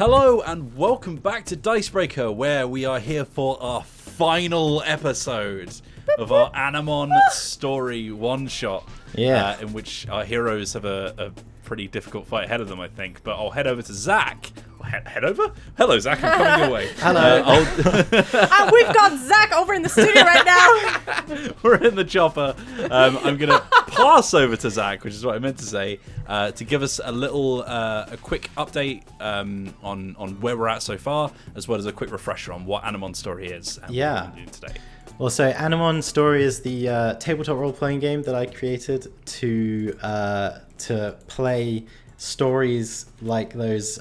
Hello and welcome back to Dicebreaker, where we are here for our final episode of our Animon Story one-shot. Yeah. In which our heroes have a pretty difficult fight ahead of them, I think. But I'll head over to Zak. Head over? Hello, Zak. I'm coming your way. Hello. And we've got Zak over in the studio right now. We're in the chopper. I'm going to pass over to Zak, which is what I meant to say, to give us a quick update on where we're at so far, as well as a quick refresher on what Animon Story is and what we're going to do today. Well, so Animon Story is the tabletop role-playing game that I created to play stories like those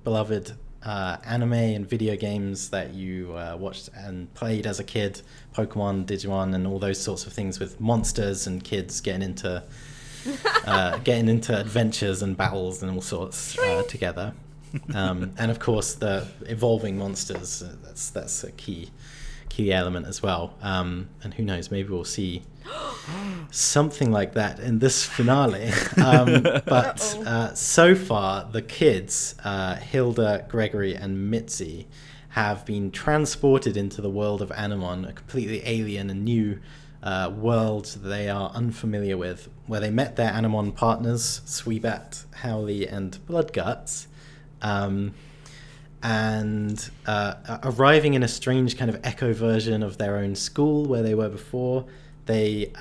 beloved anime and video games that you watched and played as a kid, Pokemon, Digimon, and all those sorts of things with monsters and kids getting into adventures and battles and all sorts together. And of course, the evolving monsters, that's a key element as well. And who knows, maybe we'll see something like that in this finale. But so far, the kids, Hilda, Gregory, and Mitzi, have been transported into the world of Animon, a completely alien and new world that they are unfamiliar with, where they met their Animon partners, Sweebat, Howley, and Bloodguts. And arriving in a strange kind of echo version of their own school where they were before, they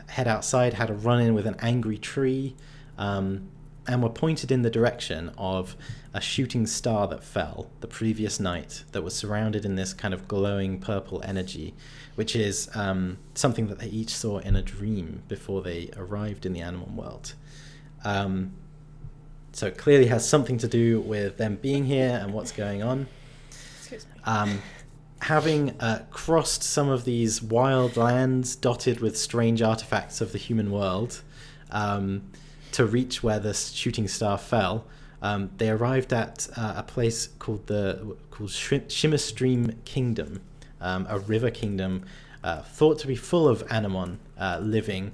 head outside, had a run-in with an angry tree, and were pointed in the direction of a shooting star that fell the previous night that was surrounded in this kind of glowing purple energy, which is something that they each saw in a dream before they arrived in the Animon world. So it clearly has something to do with them being here and what's going on. Excuse me. Having crossed some of these wild lands dotted with strange artifacts of the human world to reach where the shooting star fell, they arrived at a place called Shimmerstream Kingdom, a river kingdom thought to be full of Animon living,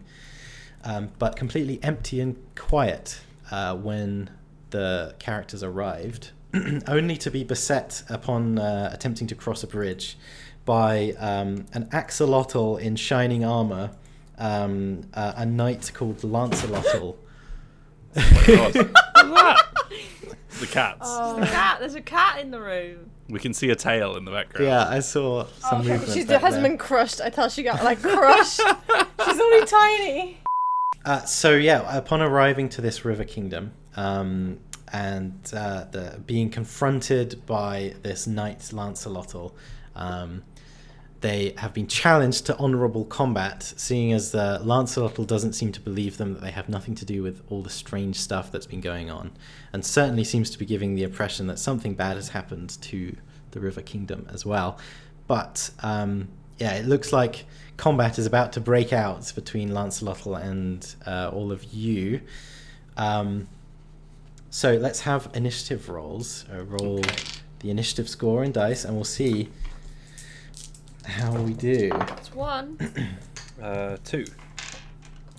but completely empty and quiet when the characters arrived, only to be beset upon attempting to cross a bridge by an axolotl in shining armor, a knight called Lancelotl. Oh my God. What's that? The cats. Oh, the cat. There's a cat in the room. We can see a tail in the background. Yeah, I saw some movement. She back hasn't there. been crushed. I thought she got crushed. She's only tiny. So yeah, upon arriving to this river kingdom, and being confronted by this knight Lancelotl, they have been challenged to honourable combat, seeing as Lancelotl doesn't seem to believe them, that they have nothing to do with all the strange stuff that's been going on, and certainly seems to be giving the impression that something bad has happened to the river kingdom as well. But it looks like combat is about to break out between Lancelotl and all of you. So let's have initiative rolls. Roll the initiative score in dice, and we'll see how we do. It's 1. 2.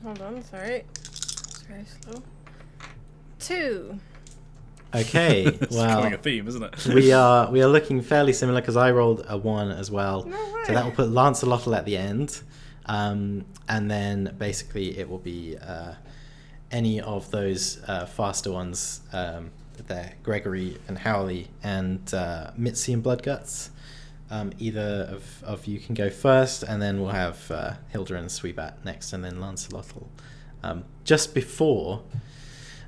Hold on, sorry. It's very slow. 2. Okay, It's becoming a well, theme, isn't it? we are looking fairly similar because I rolled a 1 as well. No way. So that will put Lancelotl at the end, and then basically it will be any of those faster ones there, Gregory and Howley and Mitzi and Bloodguts. Either of you can go first, and then we'll have Hilda and Sweebat next, and then Lancelotl. Just before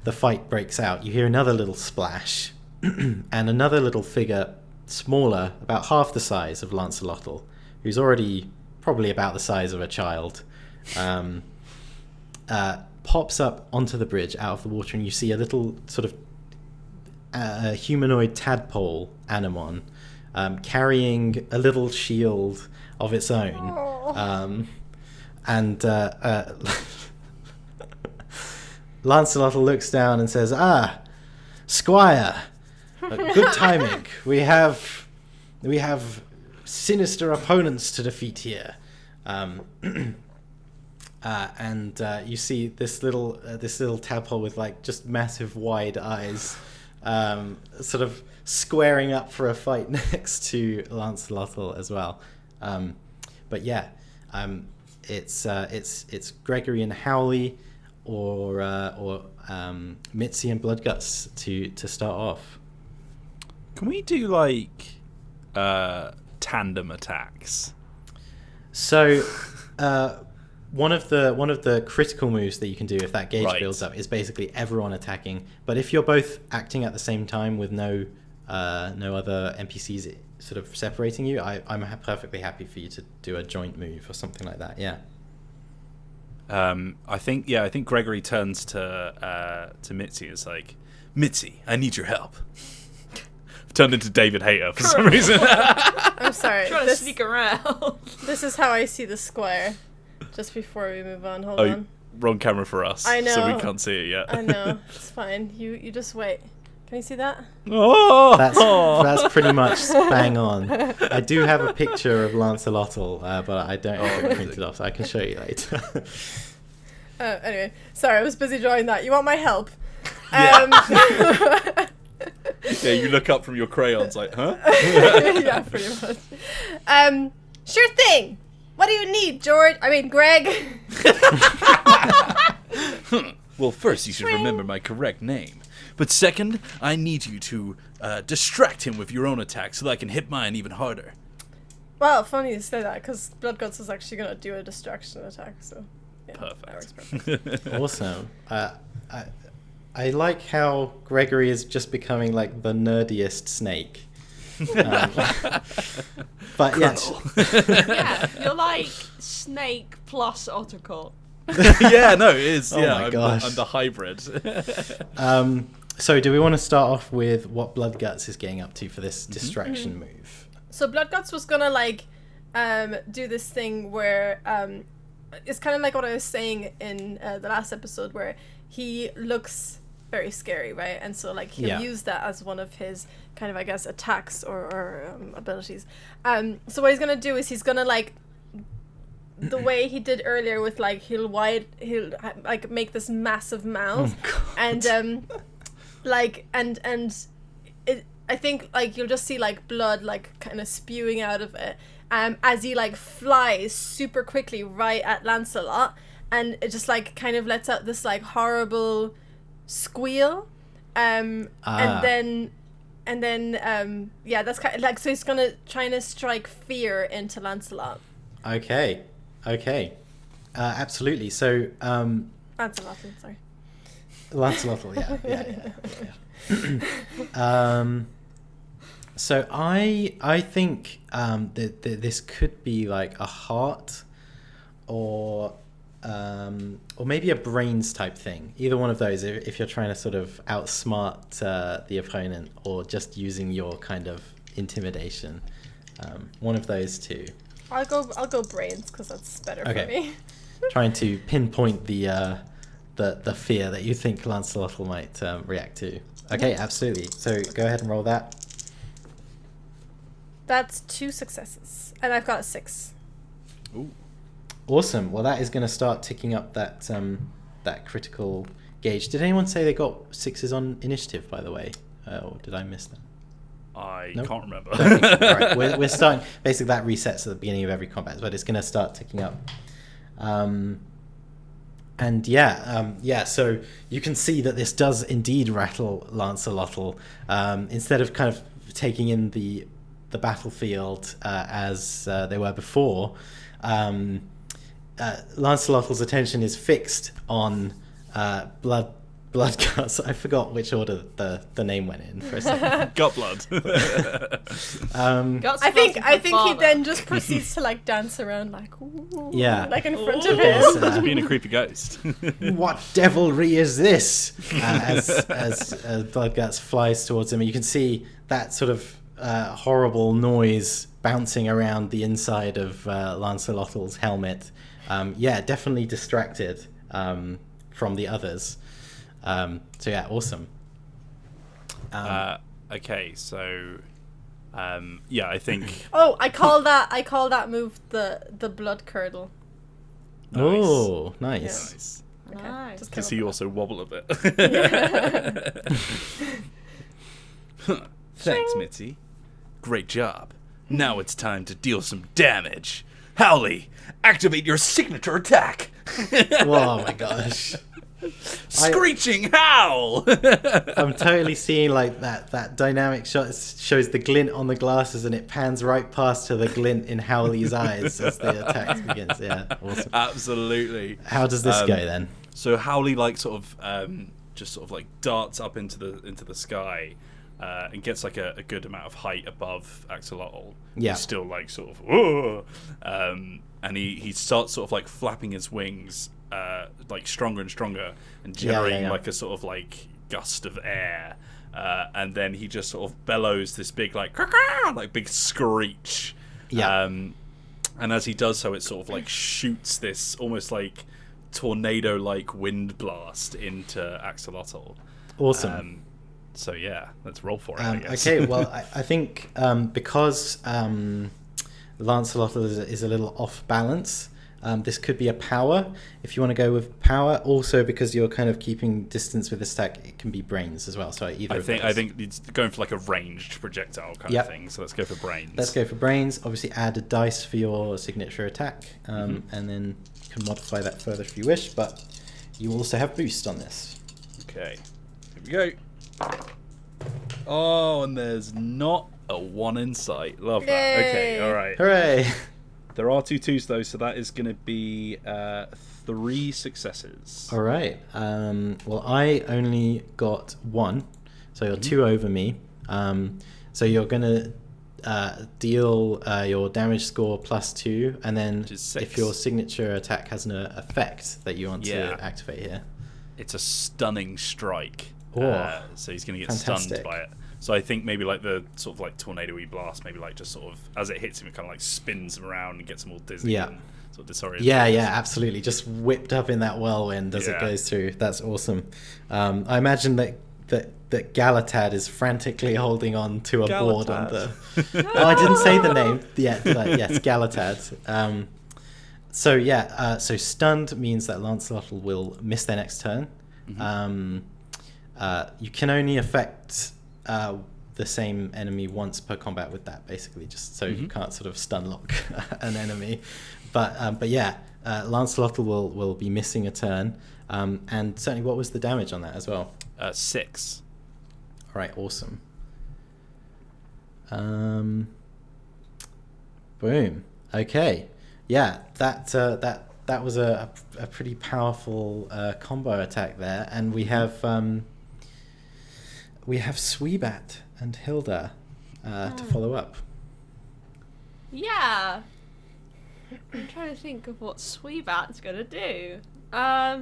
the fight breaks out, you hear another little splash, and another little figure, smaller, about half the size of Lancelotl, who's already probably about the size of a child, pops up onto the bridge out of the water, and you see a little sort of humanoid tadpole Animon carrying a little shield of its own. And Lancelotl looks down and says, Squire, good timing. We have sinister opponents to defeat here. And you see this little tadpole with just massive wide eyes sort of squaring up for a fight next to Lancelot as well. But yeah, it's Gregory and Howley, or Mitzi and Bloodguts to start off. Can we do like tandem attacks? So one of the critical moves that you can do if that gauge Right. builds up is basically everyone attacking. But if you're both acting at the same time with no other NPCs sort of separating you, I'm perfectly happy for you to do a joint move or something like that. Yeah. I think Gregory turns to Mitzi and is like, Mitzi, I need your help. Turned into David Hayter for some reason. I'm sorry. Trying to sneak around. This is how I see the square. Just before we move on, hold Oh, on. wrong camera for us. I know. So we can't see it yet. I know. It's fine. You just wait. Can you see that? Oh! That's pretty much bang on. I do have a picture of Lancelotl, but I don't have it printed off, so I can show you later. Anyway, sorry, I was busy drawing that. You want my help? Yeah. Yeah, you look up from your crayons like, huh? Yeah, pretty much. Sure thing. What do you need, George? I mean, Greg. Well, first you should remember my correct name. But second, I need you to distract him with your own attack so that I can hit mine even harder. Well, funny you say that, because Bloodguts was actually going to do a distraction attack, so... Yeah, Perfect. That works perfect. Awesome. I like how Gregory is just becoming like the nerdiest snake. But yes. Yeah, you're like Snake plus Ottercot. Yeah, no, it is. Oh yeah, my gosh. I'm the hybrid. So do we want to start off with what Bloodguts is getting up to for this distraction move? So Bloodguts was going to, like, do this thing where... it's kind of like what I was saying in the last episode, where he looks very scary, right? And so, like, he'll use that as one of his kind of, I guess, attacks or abilities. So what he's gonna do is he's gonna, like, the way he did earlier with, like, he'll like make this massive mouth, and like and it, I think, like, you'll just see, like, blood, like, kind of spewing out of it. As he, like, flies super quickly right at Lancelot, and it just, like, kind of lets out this, like, horrible squeal, and then yeah, that's kind of like, so he's trying to strike fear into Lancelot. Okay, absolutely. So Lancelot, sorry. Lancelot, yeah. So I think that this could be like a heart, or maybe a brains type thing. Either one of those, if you're trying to sort of outsmart the opponent, or just using your kind of intimidation. One of those two. I'll go brains, because that's better for me. Trying to pinpoint the fear that you think Lancelot might react to. Okay, absolutely. So go ahead and roll that. That's 2 successes, and I've got a 6. Ooh. Awesome. Well, that is going to start ticking up that that critical gauge. Did anyone say they got 6s on initiative, by the way? Or did I miss that? I Nope. can't remember. Right, we're starting. Basically, that resets at the beginning of every combat, but it's going to start ticking up. And so you can see that this does indeed rattle Lancelotl. Instead of kind of taking in the battlefield as they were before, Lancelotl's attention is fixed on Bloodguts. I forgot which order the name went in for a second. Got blood. Guts I think versus he father. then just proceeds to, like, dance around, like, ooh, Yeah. like in front of Yes, him. It's being a creepy ghost. What devilry is this? As Bloodguts flies towards him, and you can see that sort of horrible noise bouncing around the inside of Lancelotl's helmet. Definitely distracted from the others. So yeah, awesome. Okay, so I think Oh, I call that move the blood curdle. Oh, nice. nice. Okay, Nice. just Can came see you up also wobble a bit. Thanks, Mitzi. Great job. Now it's time to deal some damage. Howley, activate your signature attack. Oh my gosh. Screeching howl. I'm totally seeing like that dynamic shot shows the glint on the glasses and it pans right past to the glint in Howley's eyes as the attack begins. Yeah, awesome. Absolutely. How does this go then? So Howley like sort of just sort of like darts up into the sky and gets like a good amount of height above Axolotl. Yeah. He's still like sort of whoa. And he starts sort of like flapping his wings like stronger and stronger and generating like a sort of like gust of air. And then he just sort of bellows this big like big screech. Yeah. And as he does so, it sort of like shoots this almost like tornado-like wind blast into Axolotl. Awesome. So yeah, let's roll for it. I guess. Okay, well, I think because Lancelot is a little off balance, this could be a power. If you want to go with power, also because you're kind of keeping distance with the stack, it can be brains as well. So either. I think it's going for like a ranged projectile kind of thing. So let's go for brains. Let's go for brains. Obviously, add a dice for your signature attack, and then you can modify that further if you wish. But you also have boost on this. Okay, here we go. Oh, and there's not a 1 in sight. Love that. Yay. Okay, all right. Hooray! There are 2 2s though, so that is going to be 3 successes. All right. Well, I only got 1, so you're 2 over me. So you're gonna deal your damage score +2, and then if your signature attack has an effect that you want to activate here, it's a stunning strike. Oh, so he's going to get stunned by it. So I think maybe like the sort of like tornado-y blast, maybe like just sort of as it hits him, it kind of like spins him around and gets him all dizzy and sort of disoriented. Yeah, absolutely. Just whipped up in that whirlwind as it goes through. That's awesome. I imagine that Galatad is frantically holding on to a board on the. Oh, I didn't say the name yet. But yes, Galatad. So stunned means that Lancelot will miss their next turn. You can only affect the same enemy once per combat with that, basically, just so you can't sort of stun lock an enemy. But Lancelot will be missing a turn. And certainly, what was the damage on that as well? 6. All right, awesome. Boom. Okay. Yeah, that was a pretty powerful combo attack there, and we have Sweebat and Hilda to follow up. Yeah. I'm trying to think of what Sweebat's gonna do. I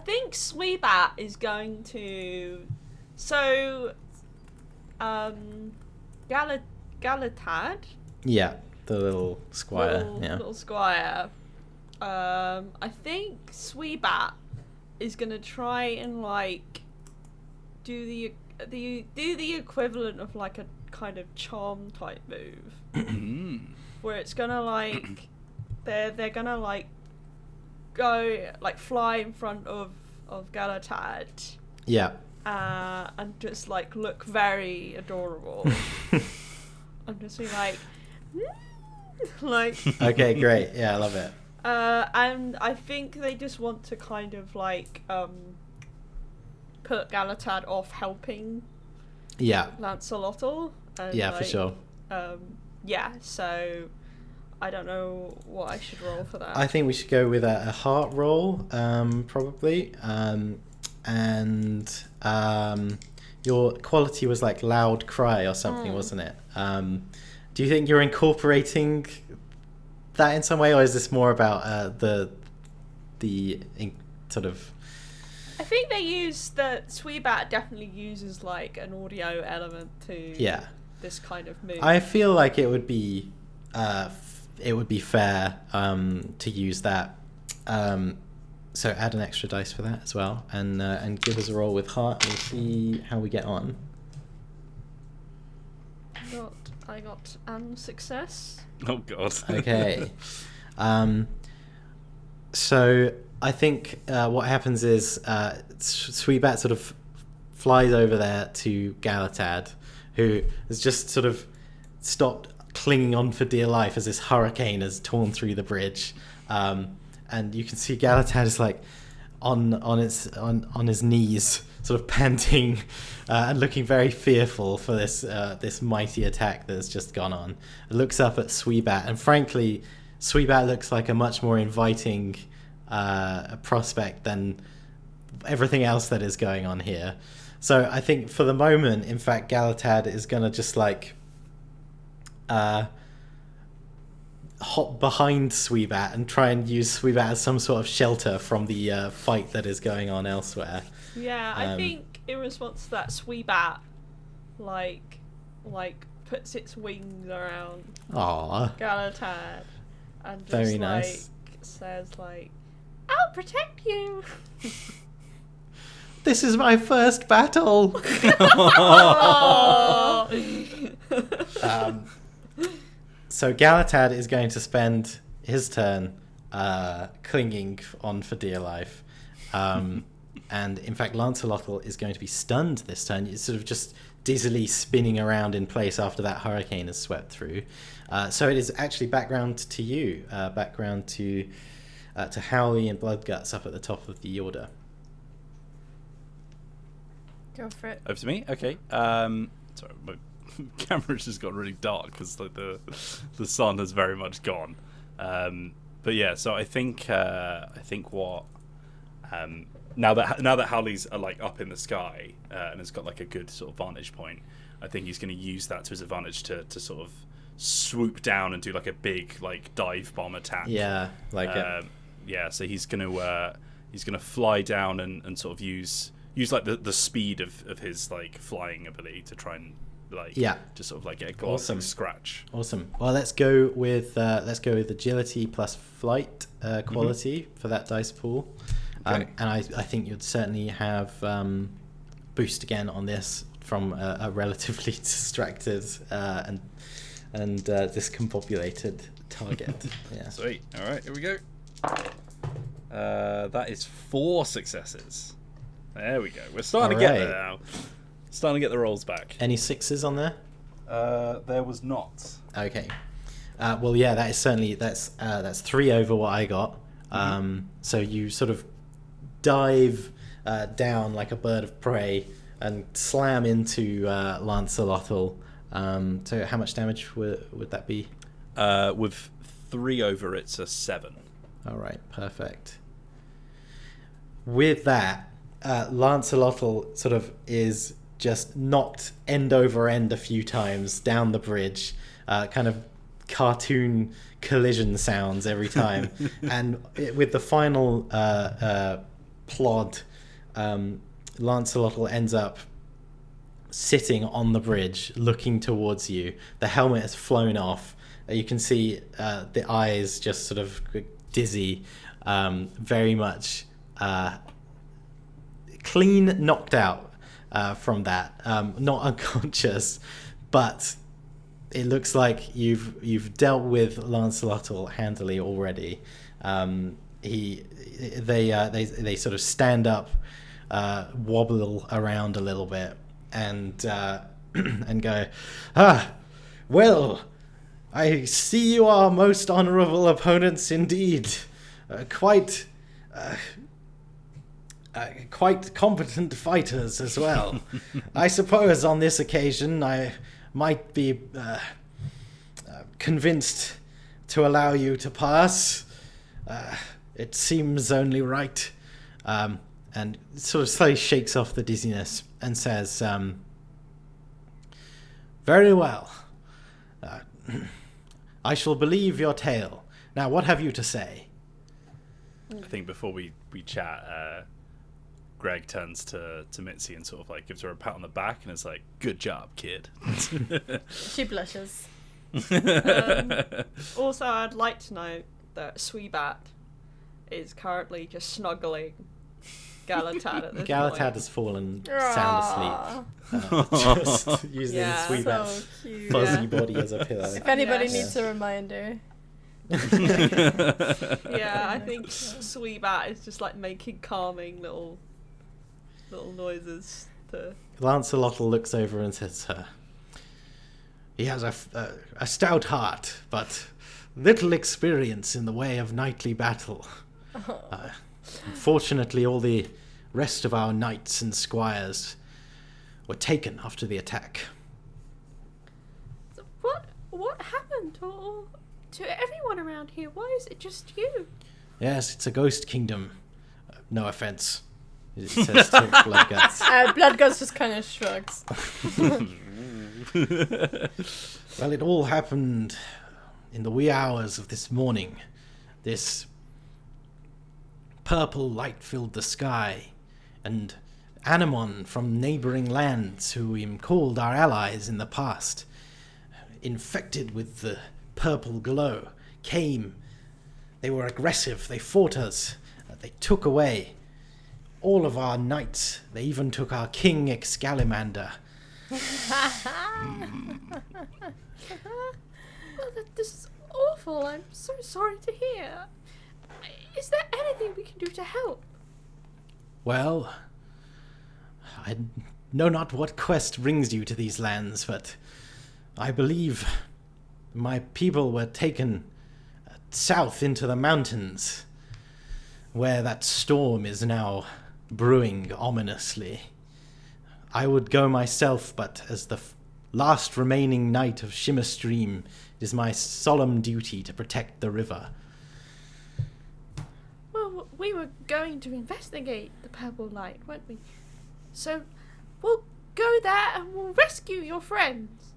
think Sweebat is going to. So, Galatad. Yeah, the little squire. Little squire. I think Sweebat is gonna try and like do the equivalent of like a kind of charm type move, where it's gonna like they're gonna like go like fly in front of Galatad. Yeah. And just like look very adorable. I'm just being like. Like. Okay, great. Yeah, I love it. And I think they just want to kind of like put Galatad off helping. Yeah. Lancelotl. And yeah, for sure. Yeah, so I don't know what I should roll for that. I think we should go with a heart roll, probably. And your quality was like loud cry or something, wasn't it? Do you think you're incorporating that in some way, or is this more about the sort of? I think they use the Sweebat definitely uses like an audio element to this kind of move. I feel like it would be fair to use that. So add an extra dice for that as well, and give us a roll with heart. We'll see how we get on. I got success. Oh god. Okay. So I think what happens is Sweebat sort of flies over there to Galatad, who has just sort of stopped clinging on for dear life as this hurricane has torn through the bridge. And you can see Galatad is like on his knees, sort of panting and looking very fearful for this mighty attack that's just gone on. It looks up at Sweebat, and frankly, Sweebat looks like a much more inviting prospect than everything else that is going on here. So I think for the moment, in fact, Galatad is gonna just like hop behind Sweebat and try and use Sweebat as some sort of shelter from the fight that is going on elsewhere. Yeah, I think in response to that, Sweebat like puts its wings around Aww. Galatad and just Very nice. says like, "I'll protect you." This is my first battle. So Galatad is going to spend his turn clinging on for dear life. And in fact, Lancelotl is going to be stunned this turn. It's sort of just dizzily spinning around in place after that hurricane has swept through. So it is actually background to you, background to Howley and Bloodguts up at the top of the order. Go for it. Over to me. Okay. Sorry, my camera's just got really dark because like the sun has very much gone. But yeah, so I think what now that Howley's like up in the sky and has got like a good sort of vantage point, I think he's going to use that to his advantage to sort of swoop down and do like a big like dive bomb attack. Yeah, like yeah. So he's gonna fly down and sort of use like the speed of his like flying ability to try and like just sort of like get a glancing scratch. Awesome. Well, let's go with agility plus flight quality for that dice pool. Okay. And I think you'd certainly have boost again on this from a relatively distracted and discombobulated target. Yeah. Sweet. All right, here we go. That is 4 successes. There we go. We're starting to get there now. Starting to get the rolls back. Any 6s on there? There was not. Okay. Well, yeah, that is certainly that's 3 over what I got. So you sort of dive down like a bird of prey and slam into Lancelotl. So how much damage would that be? With 3 over, it's a 7. All right, perfect. With that, Lancelotl sort of is just knocked end over end a few times down the bridge, kind of cartoon collision sounds every time. And with the final plod, Lancelotl ends up sitting on the bridge looking towards you. The helmet has flown off. You can see the eyes just sort of dizzy, very much clean knocked out from that, not unconscious, but it looks like you've dealt with Lancelotl handily already. They sort of stand up, wobble around a little bit, and and go, well, I see you are most honourable opponents indeed. Quite competent fighters as well. I suppose on this occasion I might be convinced to allow you to pass. It seems only right. And sort of slowly shakes off the dizziness and says, very well. I shall believe your tale. Now, what have you to say? I think before we chat, Greg turns to Mitzi and sort of like gives her a pat on the back and is like, good job, kid. She blushes. Also, I'd like to note that Sweebat is currently just snuggling Galatad at this Galatad point. has fallen sound asleep. Just using Sweebat's So cute. fuzzy body as a pillow. If anybody Yes. needs a reminder. Yeah, I think Sweebat is just like making calming little noises to... Lancelot looks over and says, he has a stout heart, but little experience in the way of knightly battle. Unfortunately, all the rest of our knights and squires were taken after the attack. What happened to everyone around here? Why is it just you? Yes, it's a ghost kingdom. No offense. It says to Bloodguts. Bloodguts just kind of shrugs. Well, it all happened in the wee hours of this morning. This purple light filled the sky, and Animon from neighboring lands, who we called our allies in the past, infected with the purple glow, came. They were aggressive. They fought us. They took away all of our knights. They even took our king Excalimander. This is awful. I'm so sorry to hear. Is there anything we can do to help? Well, I know not what quest brings you to these lands, but I believe my people were taken south into the mountains, where that storm is now brewing ominously. I would go myself, but as the last remaining knight of Shimmerstream, it is my solemn duty to protect the river. Well, we were going to investigate the purple light, weren't we? So, we'll go there and we'll rescue your friends.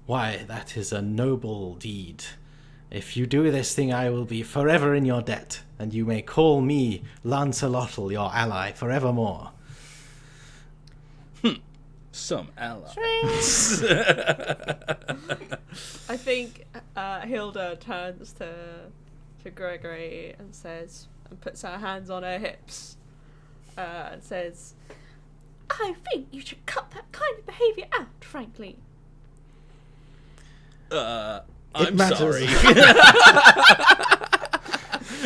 Why, that is a noble deed. If you do this thing, I will be forever in your debt, and you may call me Lancelotl, your ally, forevermore. Some allies. I think Hilda turns to Gregory and says, and puts her hands on her hips, and says, I think you should cut that kind of behaviour out, frankly. I'm matters. sorry.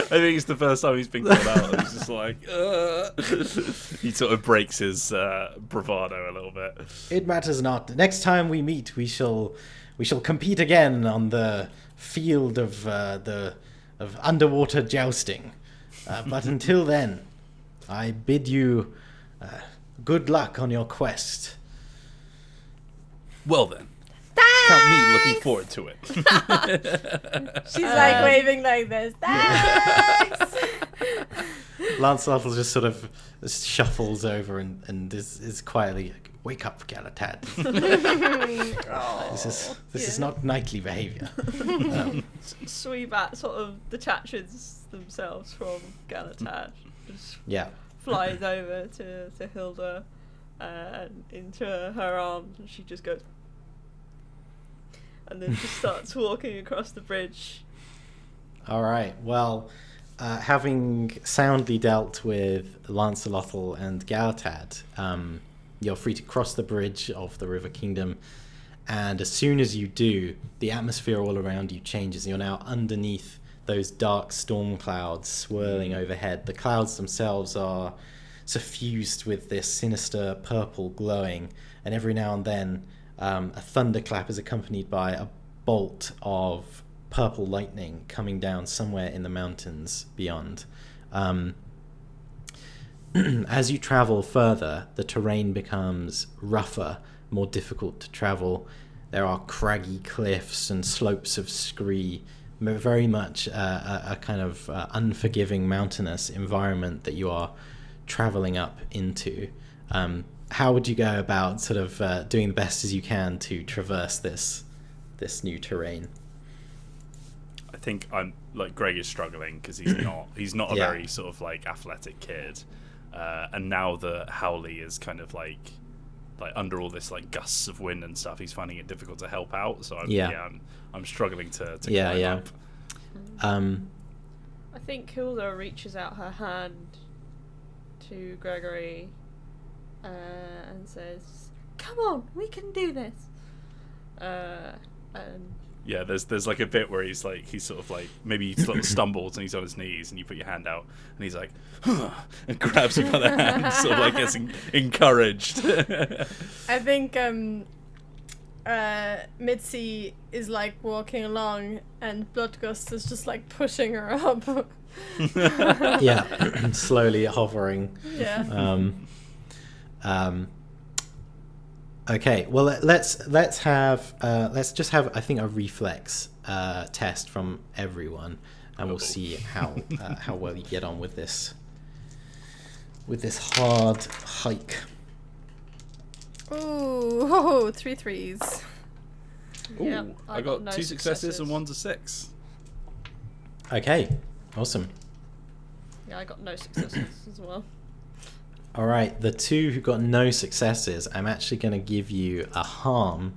I think it's the first time he's been called out. He's just like, he sort of breaks his bravado a little bit. It matters not. Next time we meet, we shall compete again on the field of underwater jousting. But until then, I bid you good luck on your quest. Well then, Thanks! count me looking forward to it. She's like waving like this. Thanks! Lancelot will just sort of shuffles over and is quietly like, wake up, Galatad. This is not knightly behaviour. Sweebat sort of detaches themselves from Galatad. Just Yeah. flies over to Hilda and into her arms, and she just goes, and then just starts walking across the bridge. All right. Well, having soundly dealt with Lancelotl and Galatad, you're free to cross the bridge of the River Kingdom, and as soon as you do, the atmosphere all around you changes. You're now underneath those dark storm clouds swirling overhead. The clouds themselves are suffused with this sinister purple glowing, and every now and then a thunderclap is accompanied by a bolt of purple lightning coming down somewhere in the mountains beyond. As you travel further, the terrain becomes rougher, more difficult to travel. There are craggy cliffs and slopes of scree, very much a kind of unforgiving mountainous environment that you are traveling up into. How would you go about sort of doing the best as you can to traverse this new terrain? I think I'm like Greg is struggling because he's not a Yeah. very sort of like athletic kid, and now the Howley is kind of like under all this like gusts of wind and stuff. He's finding it difficult to help out. So I'm struggling to climb up. I think Hilda reaches out her hand to Gregory and says, "Come on, we can do this." And Yeah, there's like a bit where he's sort of like, maybe he sort of stumbles and he's on his knees and you put your hand out and he's like, huh, and grabs you by the hand, sort of like gets encouraged. I think Mitzi is like walking along and Bloodgust is just like pushing her up. Yeah, slowly hovering. Yeah. Okay, well let's just have I think a reflex test from everyone, and we'll see how well you get on with this hard hike. Ooh, 3 threes. Ooh, Yeah, I got 2 successes and 1's a 6. Okay, awesome. Yeah, I got no successes as well. All right, the 2 who got no successes, I'm actually going to give you a harm,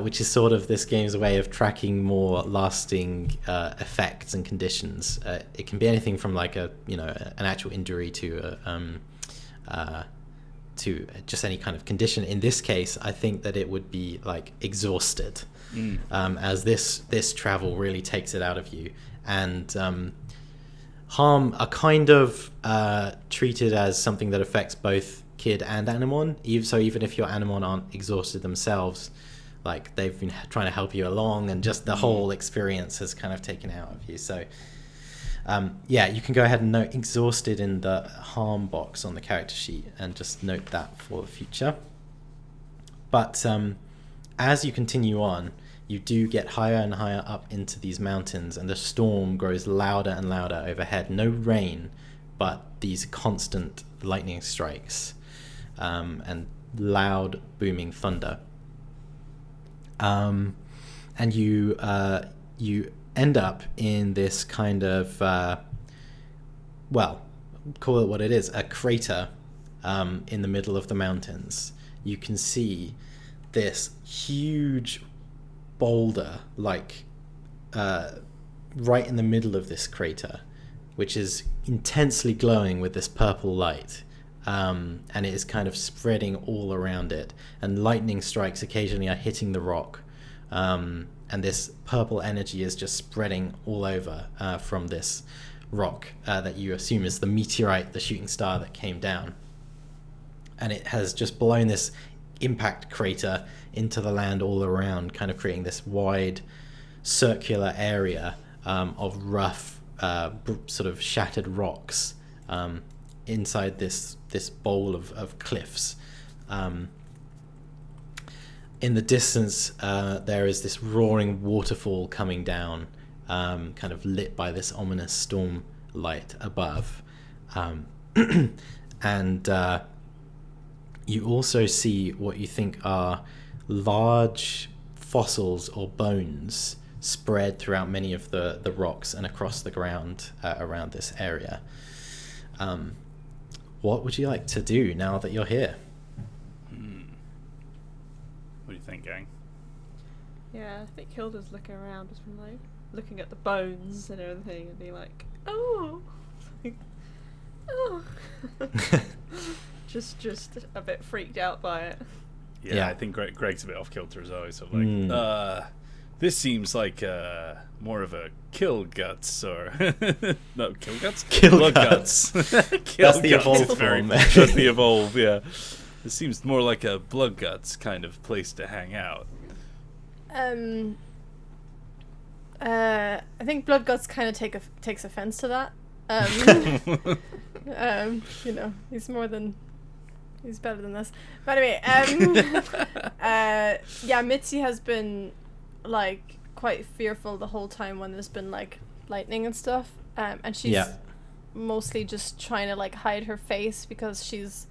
which is sort of this game's way of tracking more lasting effects and conditions. It can be anything from like an actual injury to just any kind of condition. In this case, I think that it would be like exhausted, as this travel really takes it out of you, and harm are kind of treated as something that affects both Kid and Animon. So even if your Animon aren't exhausted themselves, like they've been trying to help you along, and just the whole experience has kind of taken out of you. So yeah, you can go ahead and note exhausted in the harm box on the character sheet and just note that for the future. But as you continue on, you do get higher and higher up into these mountains, and the storm grows louder and louder overhead. No rain, but these constant lightning strikes and loud booming thunder. And you end up in this kind of, call it what it is, a crater in the middle of the mountains. You can see this huge boulder right in the middle of this crater, which is intensely glowing with this purple light, and it is kind of spreading all around it, and lightning strikes occasionally are hitting the rock, and this purple energy is just spreading all over from this rock that you assume is the meteorite, the shooting star that came down, and it has just blown this impact crater into the land all around, kind of creating this wide circular area of rough sort of shattered rocks inside this bowl of cliffs. In the distance there is this roaring waterfall coming down, kind of lit by this ominous storm light above, and you also see what you think are large fossils or bones spread throughout many of the rocks and across the ground around this area. What would you like to do now that you're here? What do you think, gang? Yeah, I think Hilda's looking around, just from like looking at the bones and everything, and be like, oh, oh, just a bit freaked out by it. Yeah, I think Greg's a bit off kilter as well. He's sort of like, this seems like more of a kill guts, or no, kill guts, blood guts. That's the evolved form. That's the evolve. Yeah, it seems more like a blood guts kind of place to hang out. I think Bloodguts kind of takes offense to that. He's better than this. But anyway, yeah, Mitzi has been like quite fearful the whole time when there's been like lightning and stuff, and she's mostly just trying to like hide her face because she's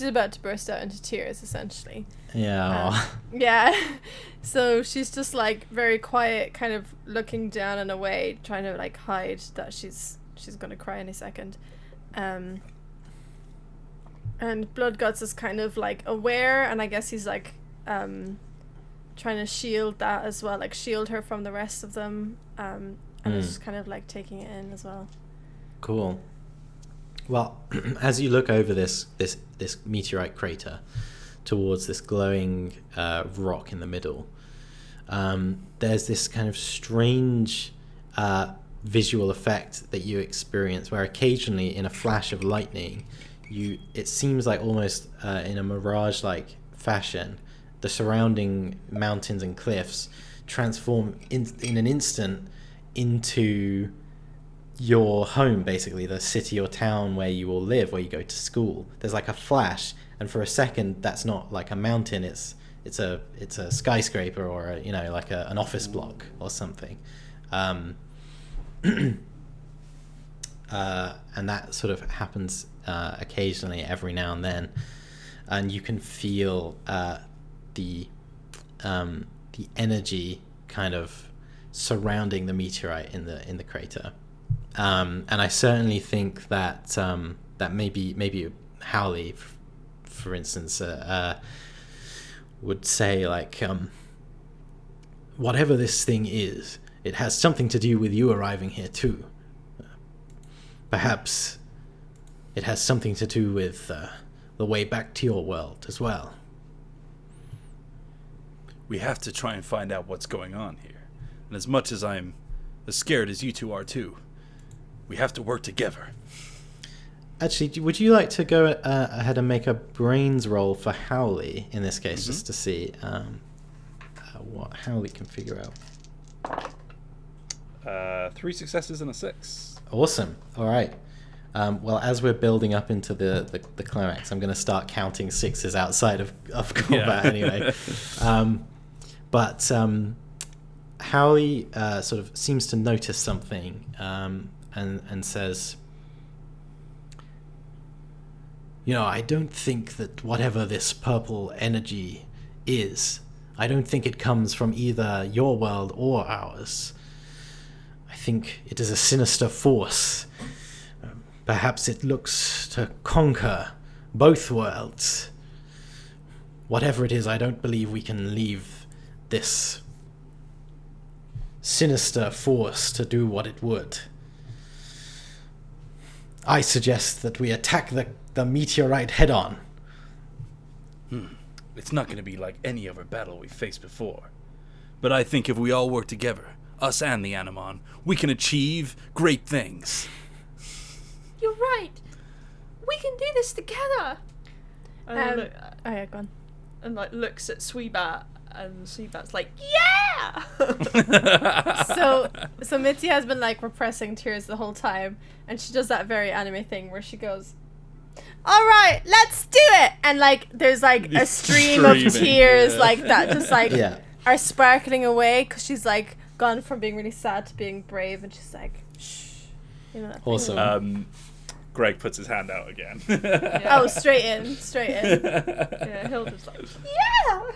about to burst out into tears essentially. Yeah. Yeah. So she's just like very quiet, kind of looking down and away, trying to like hide that she's gonna cry any second. And Bloodguts is kind of like aware, and I guess he's like trying to shield that as well, like shield her from the rest of them, and is just kind of like taking it in as well. Cool. Well, as you look over this meteorite crater towards this glowing rock in the middle, there's this kind of strange visual effect that you experience where occasionally in a flash of lightning it seems like almost in a mirage-like fashion the surrounding mountains and cliffs transform in an instant into your home, basically the city or town where you all live, where you go to school. There's like a flash, and for a second that's not like a mountain, it's a skyscraper or an office block or something. And that sort of happens occasionally every now and then, and you can feel the energy kind of surrounding the meteorite in the crater. And I certainly think that that maybe Howley, for instance, would say like, whatever this thing is, it has something to do with you arriving here too. Perhaps it has something to do with the way back to your world as well. We have to try and find out what's going on here. And as much as I'm as scared as you two are too, we have to work together. Actually, would you like to go ahead and make a brains roll for Howley in this case, just to see what Howley can figure out? 3 successes and a 6. Awesome. All right. Well, as we're building up into the climax, I'm going to start counting 6s outside of combat anyway. But Howley sort of seems to notice something and says, I don't think that whatever this purple energy is, I don't think it comes from either your world or ours. I think it is a sinister force. Perhaps it looks to conquer both worlds. Whatever it is, I don't believe we can leave this sinister force to do what it would. I suggest that we attack the meteorite head-on. It's not going to be like any other battle we faced before. But I think if we all work together, us and the Animon, we can achieve great things. You're right. We can do this together. And yeah, go on. And looks at Sweebat, and Sweebat's like, yeah. So Mitzi has been repressing tears the whole time, and she does that very anime thing where she goes, "All right, let's do it!" And there's a stream of tears that just are sparkling away because she's gone from being really sad to being brave, and she's like, "Shh." That Awesome. Greg puts his hand out again. Yeah. Oh, straight in. Yeah, Hilda's like, yeah.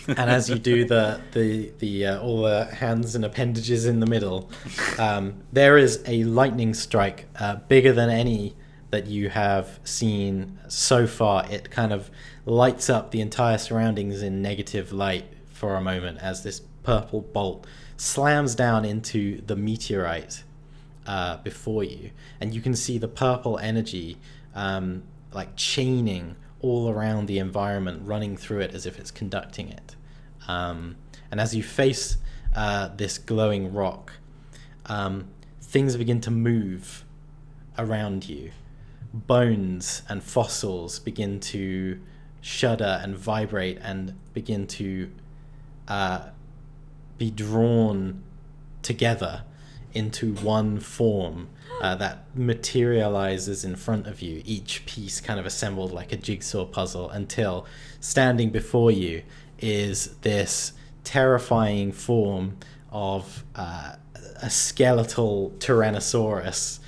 And as you do the all the hands and appendages in the middle, there is a lightning strike bigger than any that you have seen so far. It kind of lights up the entire surroundings in negative light for a moment as this purple bolt slams down into the meteorite before you, and you can see the purple energy chaining all around the environment, running through it as if it's conducting it. And as you face this glowing rock, things begin to move around you. Bones and fossils begin to shudder and vibrate and begin to be drawn together into one form that materializes in front of you, each piece kind of assembled like a jigsaw puzzle, until standing before you is this terrifying form of a skeletal Tyrannosaurus,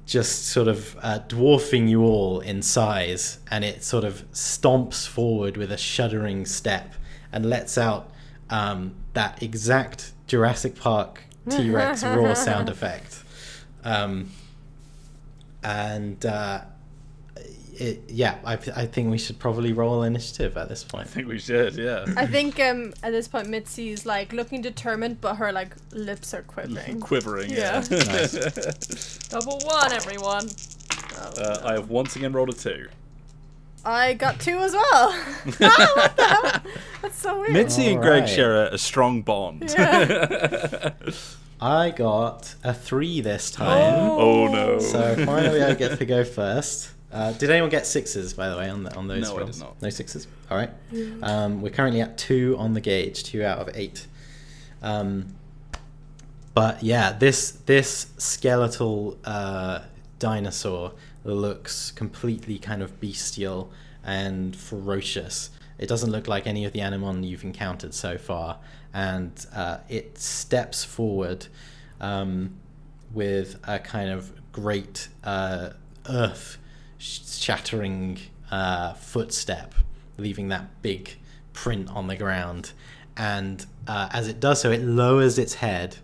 just sort of dwarfing you all in size, and it sort of stomps forward with a shuddering step and lets out that exact Jurassic Park T-Rex roar sound effect. I think we should probably roll initiative at this point. I think we should, yeah. I think at this point Mitzi's looking determined, but her lips are quivering. Yeah. Nice. Double 1, everyone. I have once again rolled a 2. I got 2 as well. What the hell? That's so weird. Mitzi and Greg Alright. share a strong bond. Yeah. I got a 3 this time. Oh, no. So finally I get to go first. Did anyone get 6s, by the way, on those No, I rolls? did not. No 6s? All right. We're currently at 2 on the gauge, 2 out of 8. But yeah, this skeletal dinosaur looks completely kind of bestial and ferocious. It doesn't look like any of the Animon you've encountered so far, and it steps forward with a kind of great earth-shattering footstep, leaving that big print on the ground. And as it does so, it lowers its head,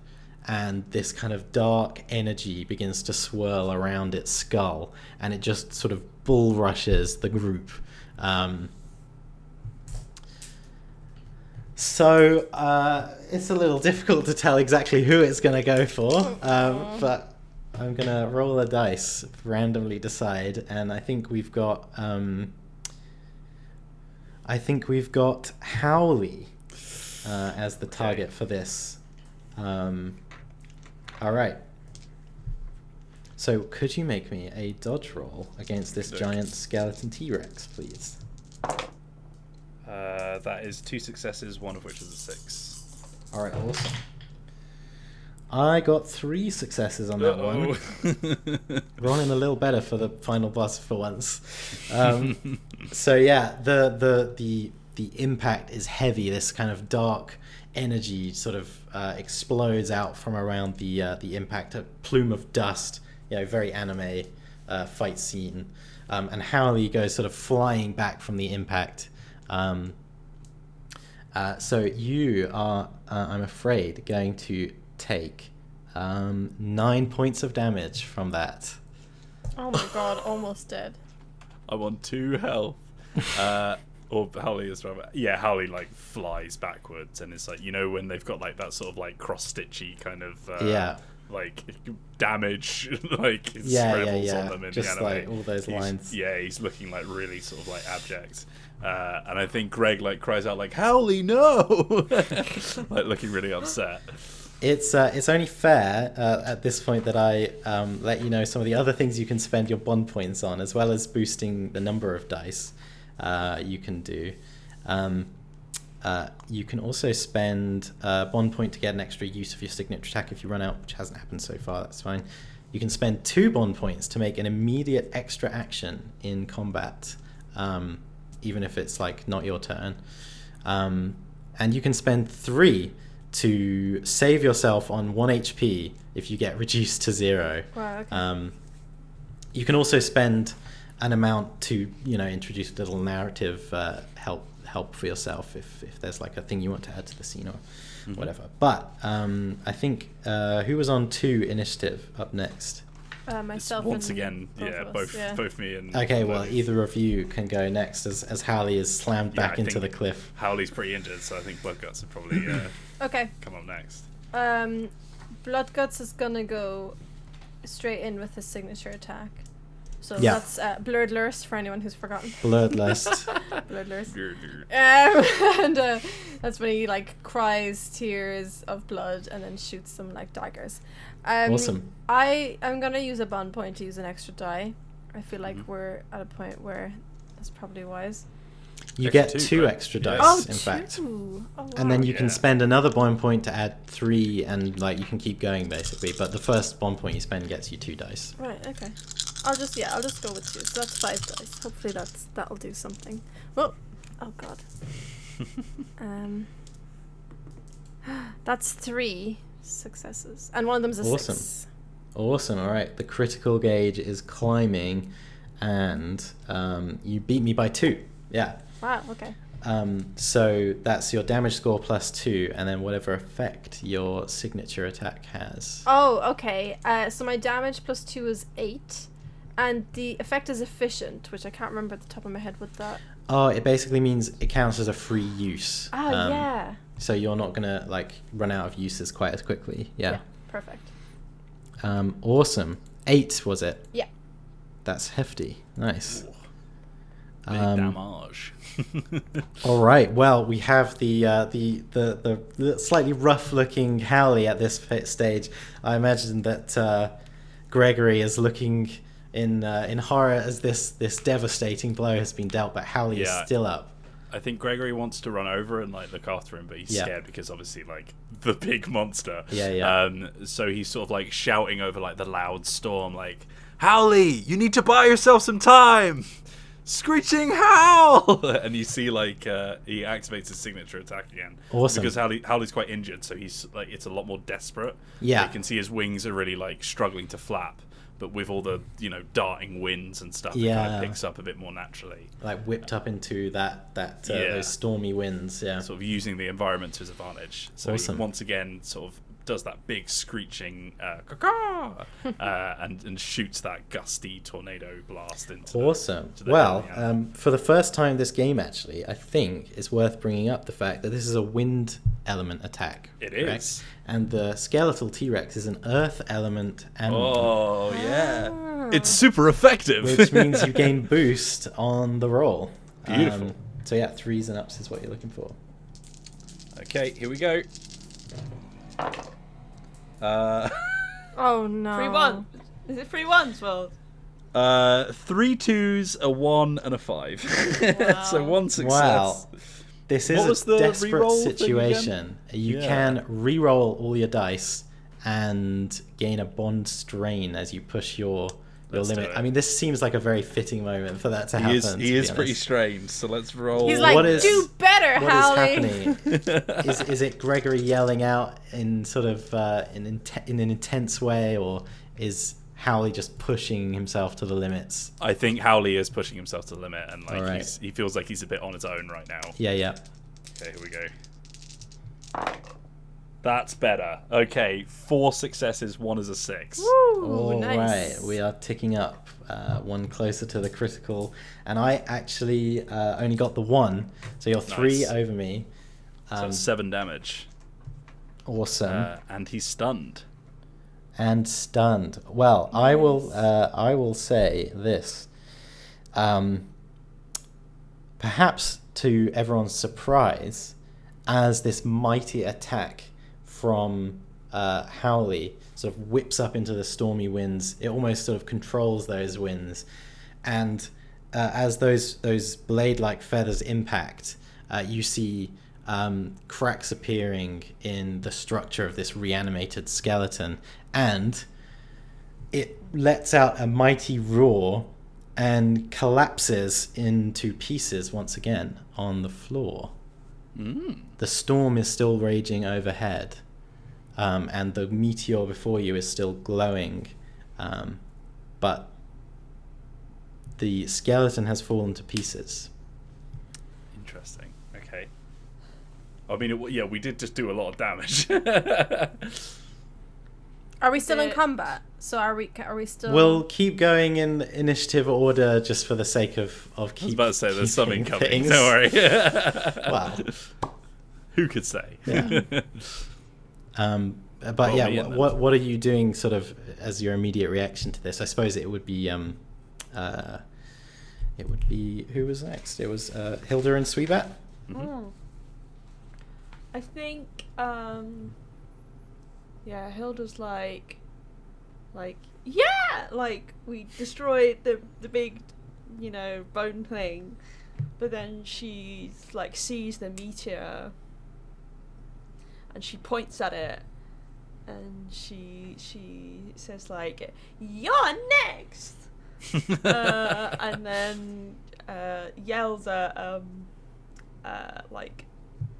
and this kind of dark energy begins to swirl around its skull, and it just sort of bull rushes the group. So it's a little difficult to tell exactly who it's going to go for, but I'm going to roll the dice, randomly decide, and I think we've got Howley as the target for this. All right. So could you make me a dodge roll against this giant skeleton T-Rex, please? That is 2 successes, one of which is a 6. All right, awesome. I got 3 successes on that one. Rolling a little better for the final boss for once. So yeah, the impact is heavy. This kind of dark energy sort of explodes out from around the impact. A plume of dust, very anime fight scene. And Howley goes sort of flying back from the impact. So you are, I'm afraid, going to take 9 points of damage from that. Oh my god, almost dead. I'm on 2 health. Or Howley as well. Yeah, Howley like flies backwards, and it's like, when they've got like that sort of like cross-stitchy kind of like damage like scribbles on them in just the anime. like all those lines. He's looking like really sort of like abject. And I think Greg like cries out like, Howley, no! Like looking really upset. It's only fair at this point that I let you know some of the other things you can spend your bond points on, as well as boosting the number of dice you can do. You can also spend a bond point to get an extra use of your signature attack if you run out, which hasn't happened so far. That's fine. You can spend 2 bond points to make an immediate extra action in combat, even if it's like not your turn. And you can spend 3 to save yourself on 1 HP if you get reduced to 0. Wow, okay. You can also spend an amount to introduce a little narrative help for yourself if there's like a thing you want to add to the scene or whatever. But I think who was on 2 initiative up next? Myself Once and again, both me and... Okay, well, either of you can go next as Howley is slammed back into the cliff. Howley's pretty injured, so I think Bloodguts would probably okay. come up next. Bloodguts is gonna go straight in with his signature attack. So Yeah. that's Blurred Lurst for anyone who's forgotten. Bloodlust. Blurred Lurst. And that's when he like cries tears of blood and then shoots them like daggers. Awesome. I'm gonna use a bond point to use an extra die. I feel like we're at a point where that's probably wise. You Extra get 2, 2 right? extra Yeah. dice, in fact. Oh, wow. And then you can Yeah. spend another bond point to add 3, and like you can keep going basically. But the first bond point you spend gets you 2 dice. Right, okay. I'll just go with 2. So that's 5 dice. Hopefully that'll do something. Well, oh god. That's 3 successes, and one of them's a Awesome. 6. Awesome. All right. The critical gauge is climbing, and you beat me by 2. Yeah. Wow. Okay. So that's your damage score plus 2, and then whatever effect your signature attack has. Oh, okay. So my damage plus 2 is 8, and the effect is efficient, which I can't remember at the top of my head what that. Oh, it basically means it counts as a free use. Oh, yeah. So you're not gonna like run out of uses quite as quickly. Yeah. Perfect. Awesome. 8 was it? Yeah. That's hefty. Nice. Big damage. All right. Well, we have the slightly rough-looking Howley at this stage. I imagine that Gregory is looking in horror as this devastating blow has been dealt, but Howley is still up. I think Gregory wants to run over and like look after him, but he's scared because obviously like the big monster. So he's sort of like shouting over like the loud storm, like, "Howley, you need to buy yourself some time. Screeching howl!" And you see like he activates his signature attack again. Awesome. Because Howley's quite injured, so he's like it's a lot more desperate. Yeah. You can see his wings are really like struggling to flap, but with all the darting winds and stuff, it kind of picks up a bit more naturally. Like whipped up into those stormy winds. Yeah. Sort of using the environment to his advantage. So Awesome. he once again sort of does that big screeching caw-caw, and shoots that gusty tornado blast into Awesome. to the Well, enemy. for the first time this game, actually, I think it's worth bringing up the fact that this is a wind element attack. It correct? is. And the skeletal T-Rex is an earth element animal, Oh yeah, it's super effective. which means you gain boost on the roll. Beautiful. So yeah, 3s and ups is what you're looking for. Okay, here we go. Oh no. 3 1. Is it 3 1s? Well, 3 2s, a 1, and a 5. Wow. So 1 success. Wow. This What was is the a desperate reroll thing situation. You Yeah. can re-roll all your dice and gain a bond strain as you push your Let's do limit. it. I mean, this seems like a very fitting moment for that to happen. He is to be pretty honest. strange. So let's roll. He's like, What is- do better, What Howley. is happening? is it Gregory yelling out in sort of in an intense way, or is Howley just pushing himself to the limits? I think Howley is pushing himself to the limit, and like Alright. he feels like he's a bit on his own right now. Yeah. Okay, here we go. That's better. Okay, 4 successes, 1 is a 6. Woo, All nice. right, we are ticking up, one closer to the critical, and I actually only got the 1, so you're 3 Nice. over me. So that's 7 damage. Awesome. And he's stunned. And stunned. Well, I will say this. Perhaps to everyone's surprise, as this mighty attack from Howley sort of whips up into the stormy winds, it almost sort of controls those winds, and as those blade-like feathers impact, you see cracks appearing in the structure of this reanimated skeleton, and it lets out a mighty roar and collapses into pieces once again on the floor. The storm is still raging overhead, and the meteor before you is still glowing, but the skeleton has fallen to pieces. Interesting. Okay. I mean, we did just do a lot of damage. Are we still in Yeah. combat? So are we still? We'll keep going in initiative order just for the sake of I was keep. about to say there's some keeping incoming. things. Don't worry. Wow. Who could say? Yeah. But Roll yeah, me in then. what are you doing sort of as your immediate reaction to this? I suppose it would be who was next? It was Hilda and Sweetbat. Oh. I think, yeah, Hilda's like, yeah, like, we destroyed the big, bone thing, but then she's, like, sees the meteor, and she points at it, and she says, like, "You're next!" And then yells at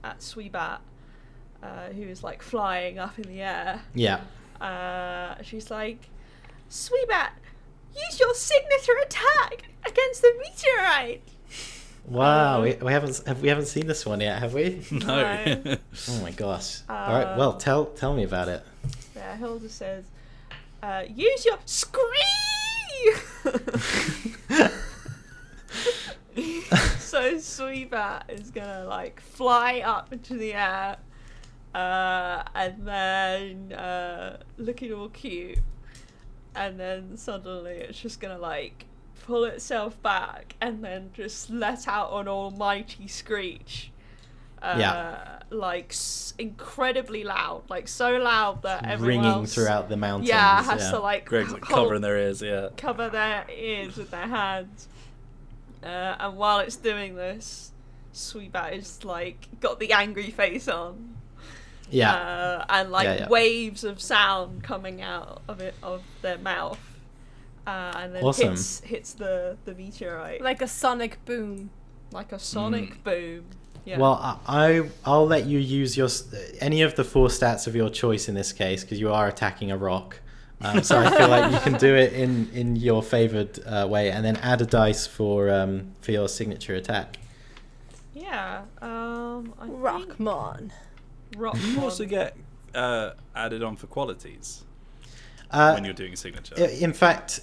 at Sweetbat, who is like flying up in the air. Yeah. She's like, "Sweetbat, use your signature attack against the meteorite." Wow, we haven't seen this one yet, have we? No. Oh my gosh! All right, well, tell me about it. Yeah, Hilda says, "Use your scream." So Sweetbat is gonna like fly up into the air, and then looking all cute, and then suddenly it's just gonna like pull itself back and then just let out an almighty screech. Like incredibly loud, like so loud that everyone ringing else, throughout the mountains. has to like Greg's like covering their ears, cover their ears with their hands. And while it's doing this, Sweetbat is like got the angry face on. And like waves of sound coming out of their mouth. And then awesome. hits the meteorite. Like a sonic boom. Like a sonic boom. Yeah. Well, I'll let you use any of the 4 stats of your choice in this case, because you are attacking a rock. So I feel like you can do it in your favoured way, and then add a dice for your signature attack. Yeah. Rockmon. You also get added on for qualities when you're doing a signature. In fact,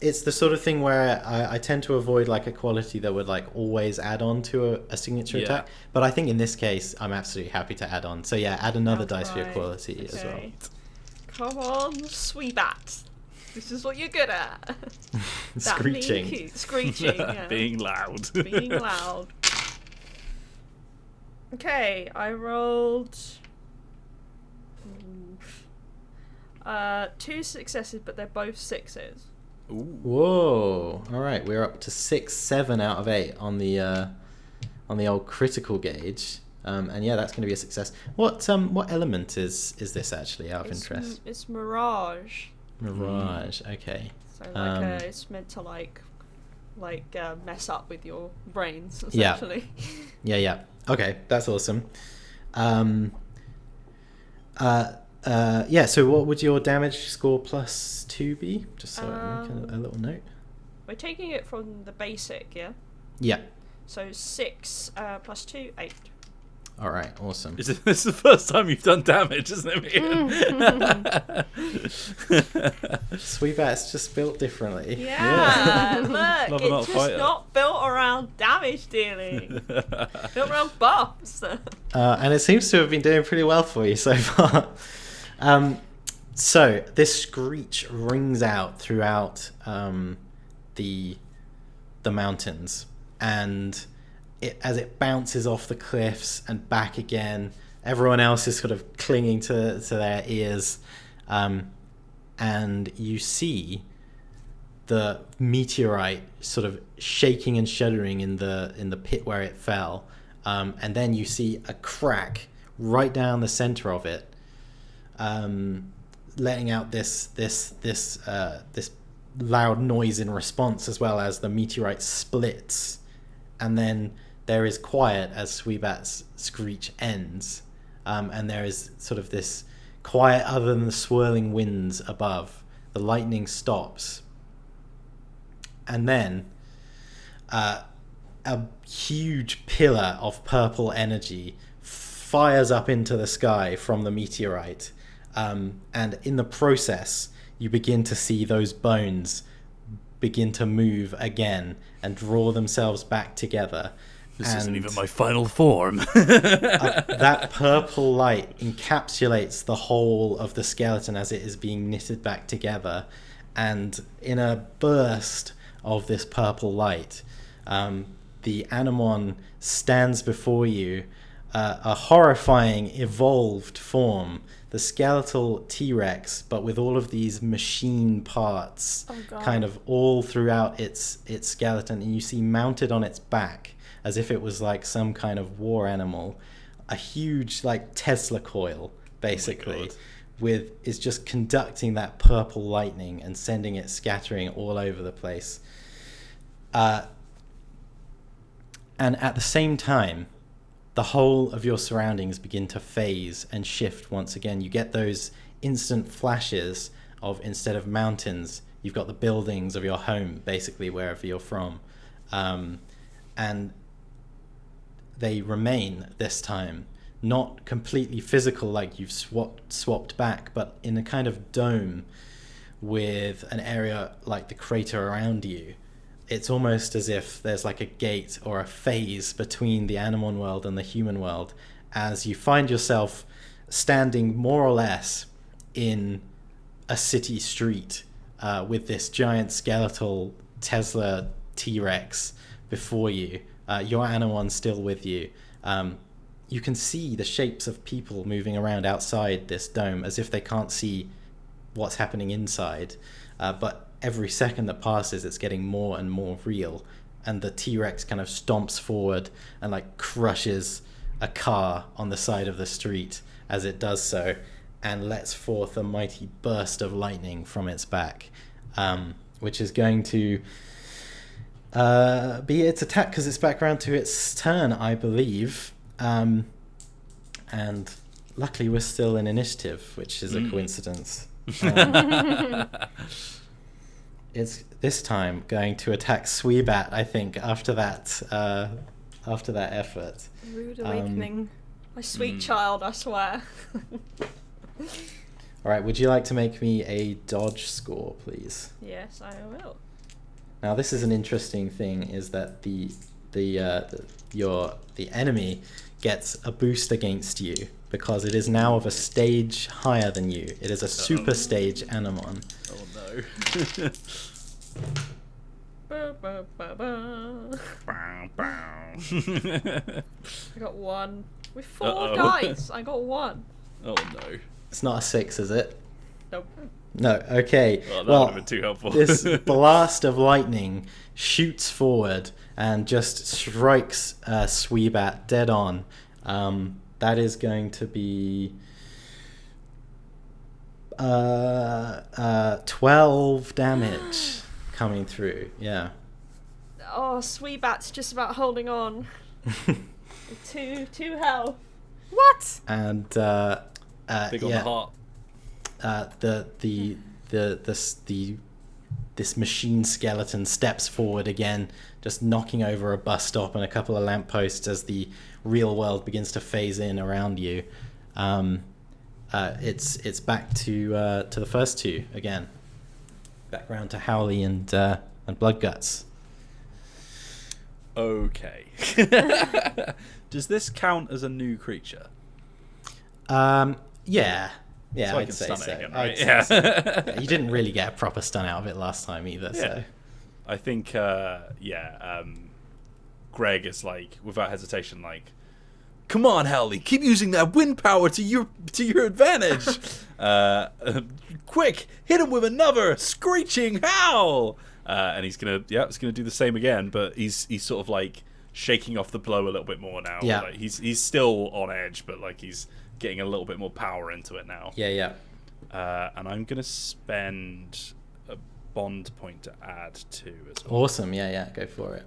it's the sort of thing where I tend to avoid like a quality that would like always add on to a signature attack. But I think in this case, I'm absolutely happy to add on. So yeah, add another dice for your quality as well. Come on, Sweetbat. This is what you're good at. Screeching. Being cute. Screeching. Yeah. Being loud. Being loud. Okay, I rolled 2 successes, but they're both 6s. Ooh. Whoa! All right, we're up to 6, 7 out of 8 on the old critical gauge, and yeah, that's going to be a success. What element is this actually? Out of interest, it's mirage. Mirage. Okay. So like it's meant to like mess up with your brains essentially. Yeah. Okay, that's awesome. So what would your damage score plus 2 be? Just so I make a little note. We're taking it from the basic, yeah? Yeah. So 6 plus 2, 8. All right, awesome. This is the first time you've done damage, isn't it, Meehan? Sweetbat's just built differently. Yeah. Look, it's just not built around damage dealing. Built around buffs. And it seems to have been doing pretty well for you so far. So this screech rings out throughout the mountains, and as it bounces off the cliffs and back again, everyone else is sort of clinging to their ears, and you see the meteorite sort of shaking and shuddering in the pit where it fell, and then you see a crack right down the center of it, letting out this loud noise in response, as well as the meteorite splits, and then there is quiet as Sweetbat's screech ends, and there is sort of this quiet other than the swirling winds above. The lightning stops, and then a huge pillar of purple energy fires up into the sky from the meteorite, and in the process you begin to see those bones begin to move again and draw themselves back together. This isn't even my final form. That purple light encapsulates the whole of the skeleton as it is being knitted back together, and in a burst of this purple light, the Animon stands before you, a horrifying evolved form, the skeletal T-Rex, but with all of these machine parts kind of all throughout its skeleton, and you see mounted on its back, as if it was like some kind of war animal, a huge like Tesla coil, basically, is just conducting that purple lightning and sending it scattering all over the place. And at the same time, the whole of your surroundings begin to phase and shift once again. You get those instant flashes of, instead of mountains, you've got the buildings of your home, basically, wherever you're from. And they remain this time, not completely physical like you've swapped back, but in a kind of dome with an area like the crater around you. It's almost as if there's like a gate or a phase between the Animon world and the human world, as you find yourself standing more or less in a city street with this giant skeletal Tesla T-Rex before you. Your Animon still with you. You can see the shapes of people moving around outside this dome as if they can't see what's happening inside. But every second that passes, it's getting more and more real. And the T-Rex kind of stomps forward and like crushes a car on the side of the street as it does so, and lets forth a mighty burst of lightning from its back, which is going to be its attack because it's back round to its turn, I believe. And luckily we're still in initiative, which is a coincidence. It's this time going to attack Sweebat, I think, after that effort. Rude awakening. My sweet child, I swear. All right, would you like to make me a dodge score, please? Yes, I will. Now, this is an interesting thing: is that the enemy gets a boost against you because it is now of a stage higher than you. It is a Superstage Animon. Oh no. I got 1. With 4 dice, I got 1. Oh no. It's not a 6, is it? Nope. No, okay. Oh, that well, would have been too helpful. This blast of lightning shoots forward and just strikes Sweebat dead on. That is going to be 12 damage coming through. Yeah. Oh, Sweebat's just about holding on. 2 health. What? And Big on the heart. This machine skeleton steps forward again, just knocking over a bus stop and a couple of lampposts as the real world begins to phase in around you. It's back to the first two again. Back round to Howley and Bloodguts. Okay. Does this count as a new creature? Yeah. Yeah, So I I'd can say stun so. it again, I'd right? say Yeah. so. Yeah, you didn't really get a proper stun out of it last time either, so. I think, Greg is like, without hesitation, like, come on, Howley, keep using that wind power to your advantage. Quick, hit him with another screeching howl. And he's gonna do the same again, but he's sort of like shaking off the blow a little bit more now. Yeah. Like, he's still on edge, but like he's getting a little bit more power into it now. Yeah. And I'm gonna spend a bond point to add to as well. Awesome, yeah, go for it.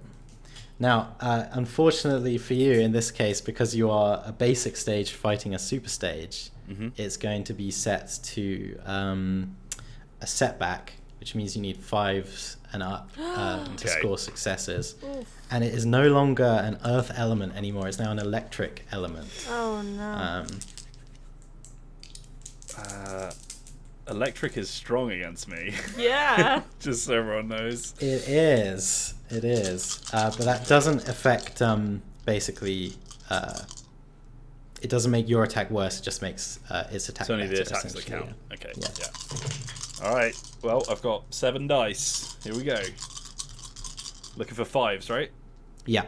Now, unfortunately for you in this case, because you are a basic stage fighting a super stage, it's going to be set to a setback, which means you need 5s and up to score successes. Oof. And it is no longer an earth element anymore, it's now an electric element. Oh no. Electric is strong against me. Yeah. Just so everyone knows. It is. But that doesn't affect, basically, it doesn't make your attack worse, it just makes its attack It's only the better, attacks that essentially. count. Okay. Yeah. Alright. Well, I've got 7 dice. Here we go. Looking for 5s, right? Yeah.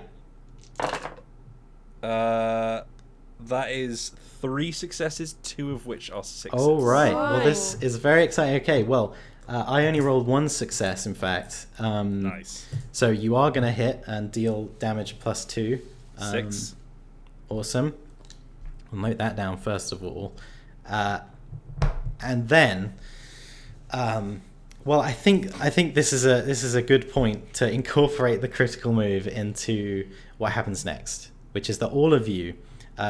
That is 3 successes, 2 of which are 6s. Oh, right. Wow. Well, this is very exciting. Okay, well, I only rolled 1 success, in fact. Nice. So you are going to hit and deal damage +2. 6. Awesome. We'll note that down first of all. And then, well, I think this is a good point to incorporate the critical move into what happens next, which is that all of you,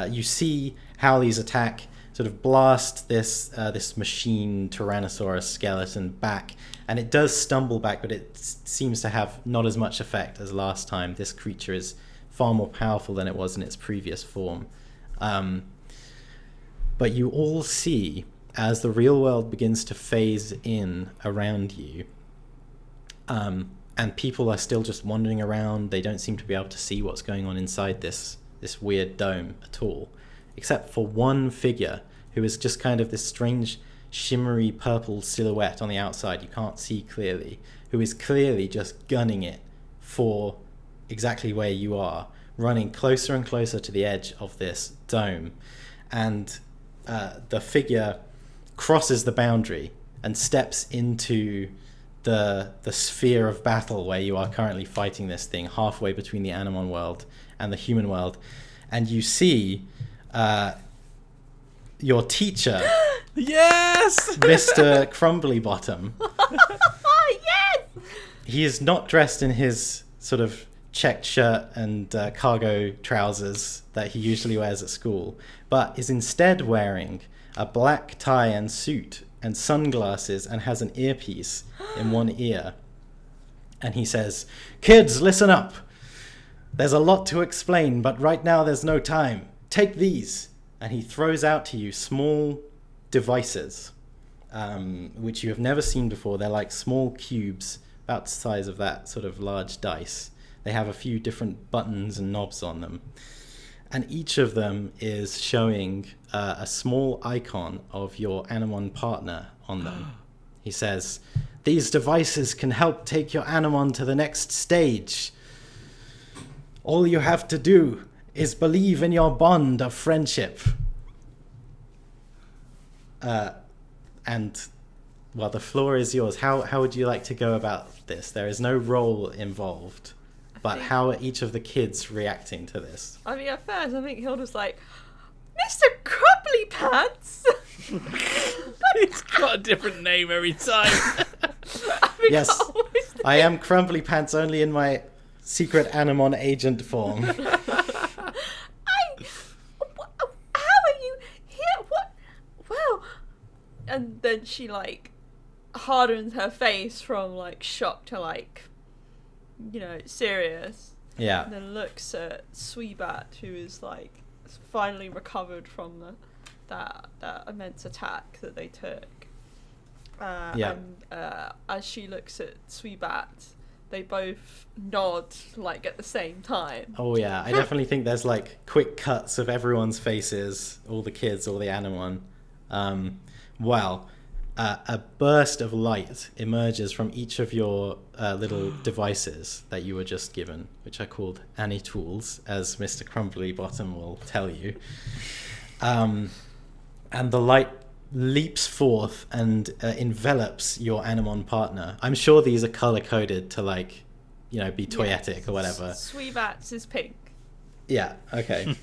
you see Howley's attack sort of blast this machine Tyrannosaurus skeleton back, and it does stumble back, but it seems to have not as much effect as last time. This creature is far more powerful than it was in its previous form. But you all see, as the real world begins to phase in around you, and people are still just wandering around, they don't seem to be able to see what's going on inside this weird dome at all, except for one figure who is just kind of this strange shimmery purple silhouette on the outside you can't see clearly, who is clearly just gunning it for exactly where you are, running closer and closer to the edge of this dome. And the figure crosses the boundary and steps into the sphere of battle where you are currently fighting this thing, halfway between the Animon world and the human world. And you see your teacher, Yes! Mr. Crumbly Bottom. Yes! He is not dressed in his sort of checked shirt and cargo trousers that he usually wears at school, but is instead wearing a black tie and suit and sunglasses and has an earpiece in one ear. And he says, "Kids, listen up. There's a lot to explain, but right now there's no time. Take these." And he throws out to you small devices, which you have never seen before. They're like small cubes, about the size of that sort of large dice. They have a few different buttons and knobs on them. And each of them is showing a small icon of your Animon partner on them. He says, "These devices can help take your Animon to the next stage. All you have to do is believe in your bond of friendship." And, well, the floor is yours. How would you like to go about this? There is no role involved. But how are each of the kids reacting to this? I mean, at first, I think Hilda's like, "Mr. Crumbly Pants!" It's got a different name every time. Yes, I am Crumbly Pants only in my secret Animon agent form. How are you here? What? Wow. And then she, like, hardens her face from, like, shock to, like, serious. Yeah. And then looks at Sweebat, who is, like, finally recovered from that immense attack that they took. And as she looks at Sweebat, they both nod, like, at the same time. Oh, yeah. I definitely think there's, like, quick cuts of everyone's faces, all the kids, all the Animon. A burst of light emerges from each of your little devices that you were just given, which are called Annie tools, as Mr. Crumbly Bottom will tell you. And the light leaps forth and envelops your Animon partner. I'm sure these are color-coded to, like, be toyetic or whatever. Sweebat's is pink. Yeah, okay.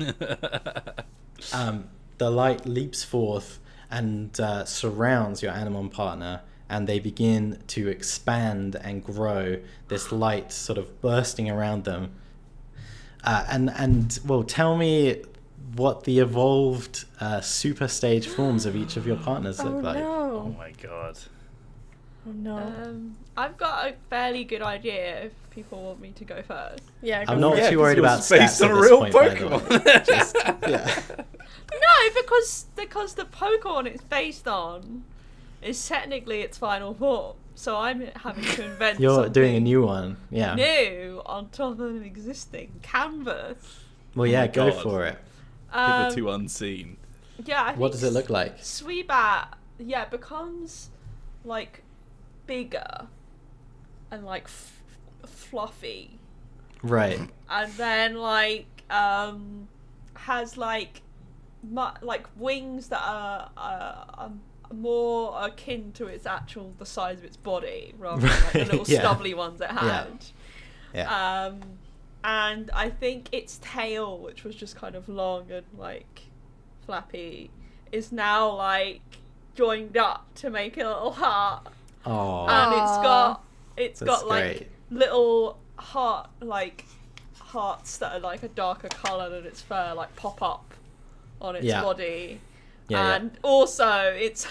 The light leaps forth and surrounds your Animon partner, and they begin to expand and grow, this light sort of bursting around them. Well, tell me what the evolved Superstage forms of each of your partners look like. Oh my god. Oh no. I've got a fairly good idea if people want me to go first. Yeah, I'm not too worried about it's based stats on at a this real point, by the way. Pokemon. Just, yeah. No, because the Pokemon it's based on is technically its final form. So I'm having to invent You're something doing a new one, yeah. new on top of an existing canvas. Well, yeah, my go God. for it. Hitherto unseen. Yeah, I What think does it look like? Sweebat, becomes like bigger and like fluffy, Right. and then like has like wings that are more akin to the size of its body rather than like the little Yeah. stubbly ones it had. Yeah. And I think its tail, which was just kind of long and like flappy, is now like joined up to make a little heart. Oh, And it's That's got like great. little hearts that are like a darker colour than its fur, like pop up on its Yeah. body. Yeah, And also its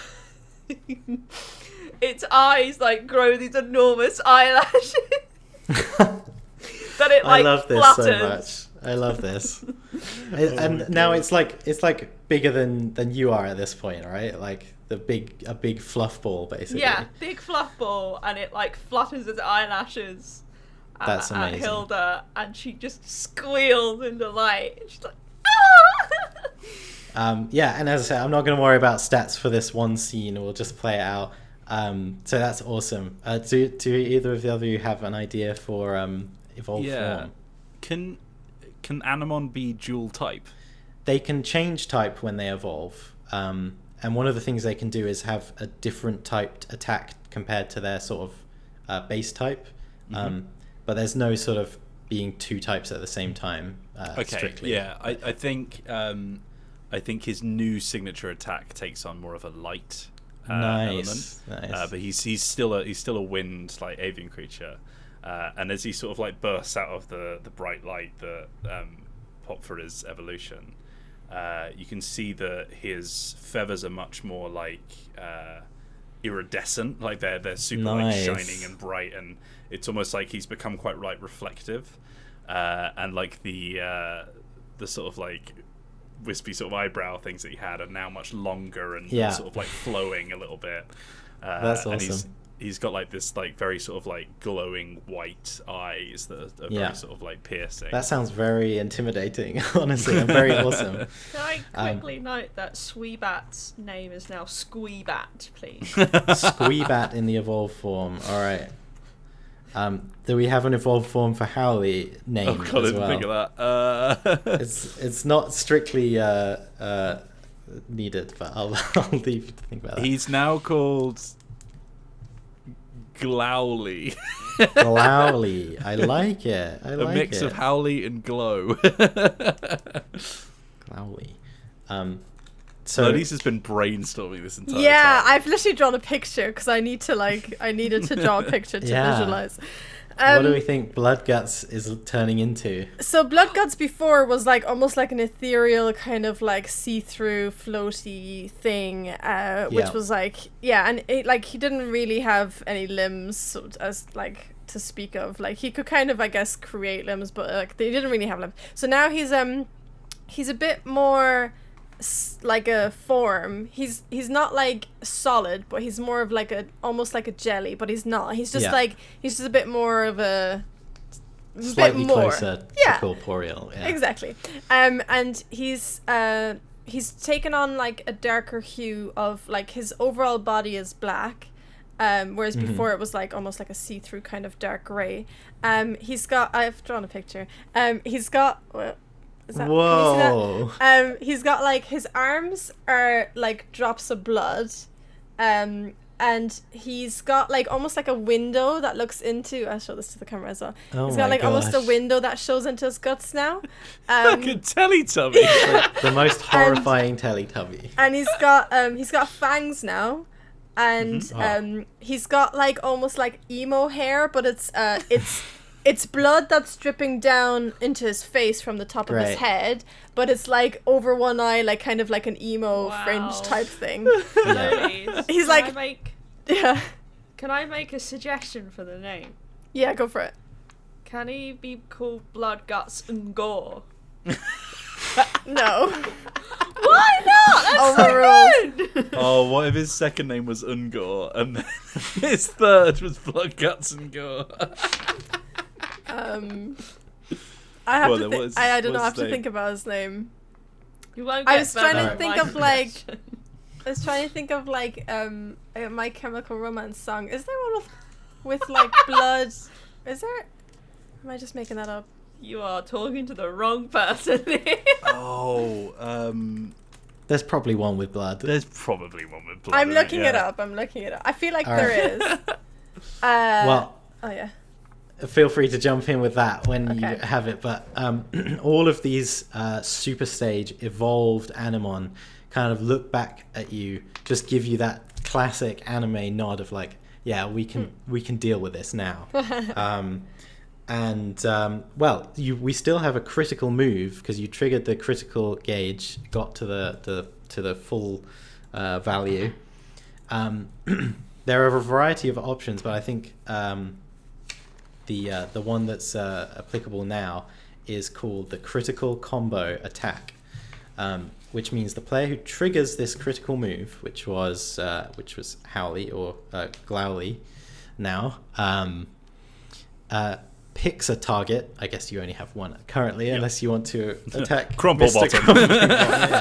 its eyes like grow these enormous eyelashes that it like I love this flutters. so much. I love this. And now it's like bigger than you are at this point, right? Like a big fluff ball, basically. Yeah, big fluff ball, and it like flutters its eyelashes That's at amazing. Hilda, and she just squeals in delight. And she's like, ah! Yeah, and as I said, I'm not going to worry about stats for this one scene. We'll just play it out. So that's awesome. Do either of the other you have an idea for evolved form? Can Animon be dual type? They can change type when they evolve. And one of the things they can do is have a different typed attack compared to their sort of base type. But there's no sort of being two types at the same time. Strictly. Yeah, I think his new signature attack takes on more of a light element. Nice. But he's still a wind like avian creature. And as he sort of like bursts out of the bright light that popped for his evolution, you can see that his feathers are much more like iridescent, like they're super like shining and bright, and it's almost like he's become quite like reflective, and like the sort of like wispy sort of eyebrow things that he had are now much longer and sort of like flowing a little bit. That's awesome. And he's got like this like very sort of like glowing white eyes that are very sort of like piercing. That sounds very intimidating, honestly, and very awesome. Can I quickly note that Sweebat's name is now Squeebat, please? Squeebat in the evolved form. All right. Do we have an evolved form for Howley named as well? I didn't think of that. It's not strictly needed, but I'll leave you to think about that. He's now called Glowly. Glowly. I like it. A mix of Howley and Glow. Glowly. So Lolies has been brainstorming this entire time. Yeah, I've literally drawn a picture because I needed to draw a picture to visualize. What do we think Blood Guts is turning into? So Blood Guts before was like almost like an ethereal kind of like see-through floaty thing, which was like and it, like he didn't really have any limbs as like to speak of. Like he could kind of I guess create limbs, but like they didn't really have limbs. So now he's a bit more like a form. He's not like solid, but he's more of like almost like a jelly, but he's not. He's just like he's just a bit more of a slightly bit more closer to corporeal. Yeah. Exactly. And he's taken on like a darker hue of like his overall body is black. Whereas before it was like almost like a see-through kind of dark gray. I've drawn a picture. He's got Whoa. He's got like his arms are like drops of blood, and he's got like almost like a window that looks into. I'll show this to the camera as well. He's got like almost a window that shows into his guts now. Like a Teletubby. Like the most horrifying Teletubby. And he's got fangs now, and he's got like almost like emo hair, but it's blood that's dripping down into his face from the top of his head, but it's like over one eye, like kind of like an emo fringe type thing. He's like, Can I make a suggestion for the name? Yeah, go for it. Can he be called Blood, Guts, and Gore? No. Why not? That's so good. Oh, what if his second name was Ungor and then his third was Blood, Guts, and Gore? I have to think. I don't know. I have to think about his name. You won't. I was trying to think of like. I was trying to think of like a My Chemical Romance song. Is there one with like blood? Is there? Am I just making that up? You are talking to the wrong person. There's probably one with blood. There's probably one with blood. I'm looking it up. I feel like there is. Well. Oh yeah. Feel free to jump in with that when you have it, but all of these Superstage evolved Animon kind of look back at you, just give you that classic anime nod of like, yeah, we can deal with this now. We still have a critical move because you triggered the critical gauge, got to the full value. There are a variety of options, but I think the one that's applicable now is called the critical combo attack, which means the player who triggers this critical move, which was Howley or Glowly now, picks a target. I guess you only have one currently, unless you want to attack Crumple Mr. Bottom. Crumple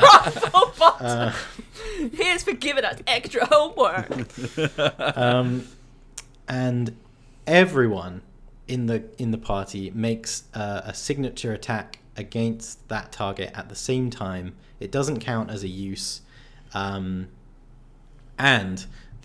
Bottom. Crumple Bottom. Here's for giving us extra homework. And everyone in the party makes a signature attack against that target at the same time. It doesn't count as a use, and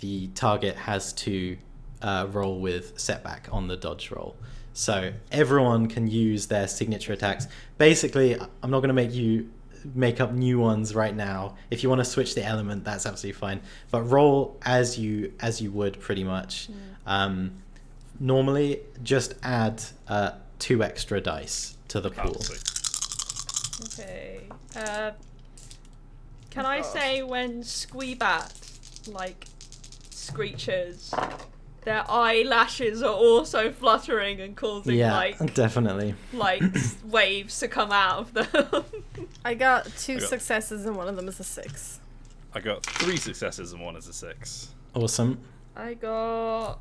the target has to roll with setback on the dodge roll. So everyone can use their signature attacks. Basically, I'm not going to make you make up new ones right now. If you want to switch the element, that's absolutely fine. But roll as you would pretty much. Normally, just add 2 extra dice to the pool. Okay. Can I say when Squeebat screeches, their eyelashes are also fluttering and causing definitely waves to come out of them? I got 2 successes and one of them is a 6. I got 3 successes and 1 is a 6. Awesome. I got.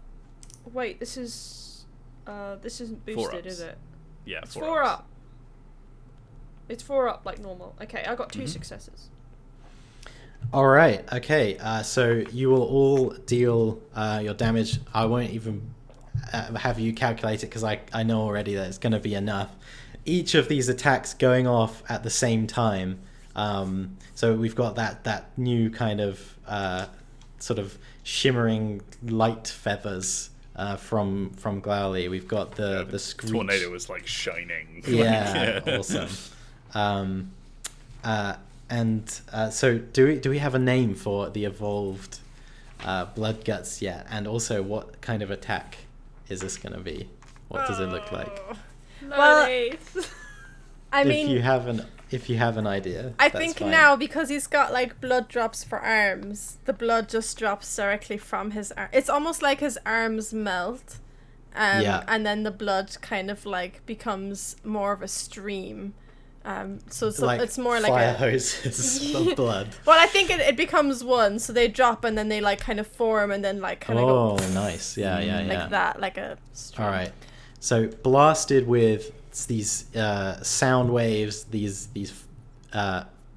Wait, this isn't boosted, is it? Yeah, it's 4 up. It's 4 up like normal. Okay, I got 2 successes. All right. Okay. So you will all deal your damage. I won't even have you calculate it because I know already that it's going to be enough. Each of these attacks going off at the same time. So we've got that new kind of sort of shimmering light feathers from Glowly. We've got the screech. Tornado was shining. Yeah, awesome. So do we have a name for the evolved blood guts yet? And also, what kind of attack is this going to be? What does it look like? Well, I mean, if you have an idea, I that's think fine. now because he's got blood drops for arms, the blood just drops directly from his arm. It's almost like his arms melt, and then the blood kind of becomes more of a stream. So it's more like fire hoses of blood. Well, I think it becomes one, so they drop and then they kind of form and then kind of go. go. Nice, yeah. Like that, like a stream. All right, so blasted with these sound waves, these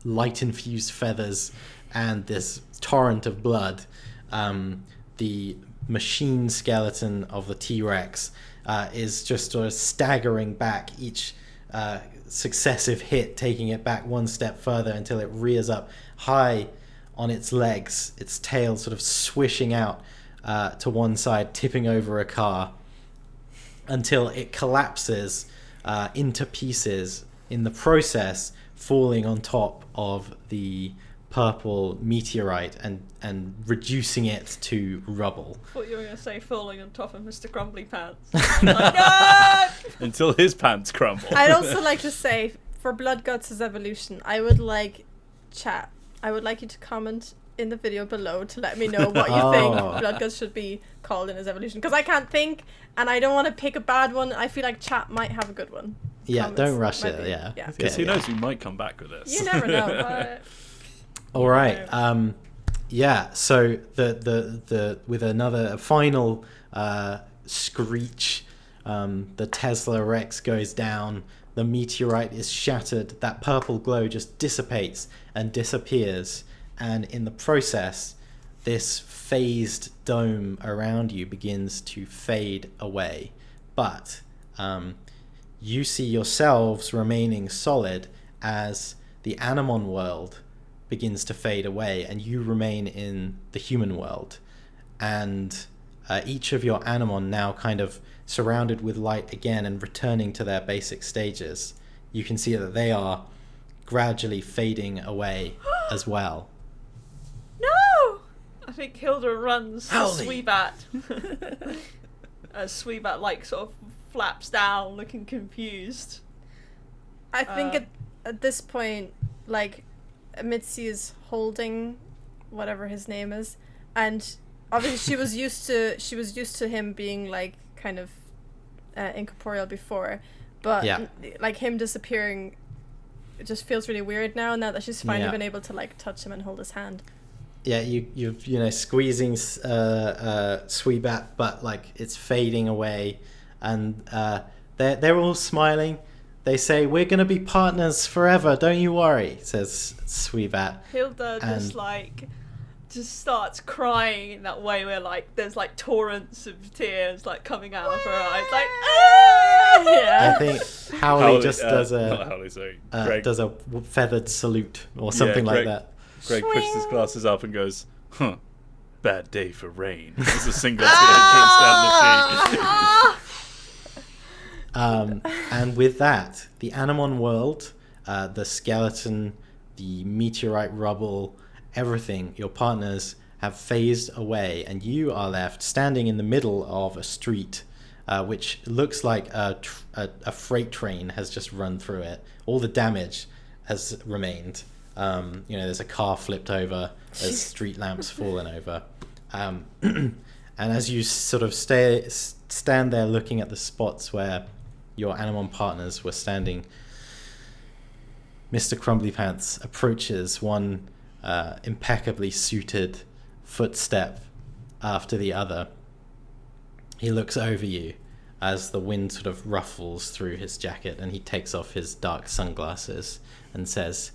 light infused feathers, and this torrent of blood. The machine skeleton of the T-Rex is just sort of staggering back each successive hit, taking it back one step further until it rears up high on its legs, its tail sort of swishing out to one side, tipping over a car, until it collapses into pieces, in the process falling on top of the purple meteorite and reducing it to rubble. I thought you were going to say falling on top of Mr. Crumbly Pants. No! Until his pants crumble. I'd also like to say, for Blood Guts' evolution, I would like you to comment in the video below to let me know what you think Blood Guts should be called in his evolution. Because I can't think, and I don't want to pick a bad one. I feel like chat might have a good one. Yeah, Comments don't rush it. be- Yeah. Because who knows, we might come back with this. You never know. All right. So the with another final screech, the Tesla Rex goes down. The meteorite is shattered. That purple glow just dissipates and disappears. And in the process, this phased dome around you begins to fade away. But you see yourselves remaining solid as the Animon world begins to fade away, and you remain in the human world. And each of your Animon now kind of surrounded with light again and returning to their basic stages. You can see that they are gradually fading away as well. No! I think Hilda runs to Howdy. Sweebat. As Sweebat sort of flaps down, looking confused. I think at this point, Mitzi is holding whatever his name is, and obviously she was used to him being kind of incorporeal before, but him disappearing, it just feels really weird now that she's finally been able to touch him and hold his hand. Yeah, you're squeezing Sweebat, but it's fading away, and They're all smiling. They say, "We're gonna be partners forever. Don't you worry," says Sweebat. Hilda just starts crying in that way where like there's like torrents of tears like coming out of her eyes, like Yeah. I think Howley just not Howley, sorry. Greg, does a feathered salute or something like Greg. that. Greg pushes his glasses up and goes, "Huh, bad day for rain." There's a single tear that comes down the cheek. And with that, the Animon world, the skeleton, the meteorite rubble, everything, your partners have phased away, and you are left standing in the middle of a street, which looks like a freight train has just run through it. All the damage has remained. There's a car flipped over, there's street lamps fallen over. And as you sort of stand there looking at the spots where your Animon partners were standing, Mr. Crumbly Pants approaches, one impeccably suited footstep after the other. He looks over you as the wind sort of ruffles through his jacket, and he takes off his dark sunglasses and says,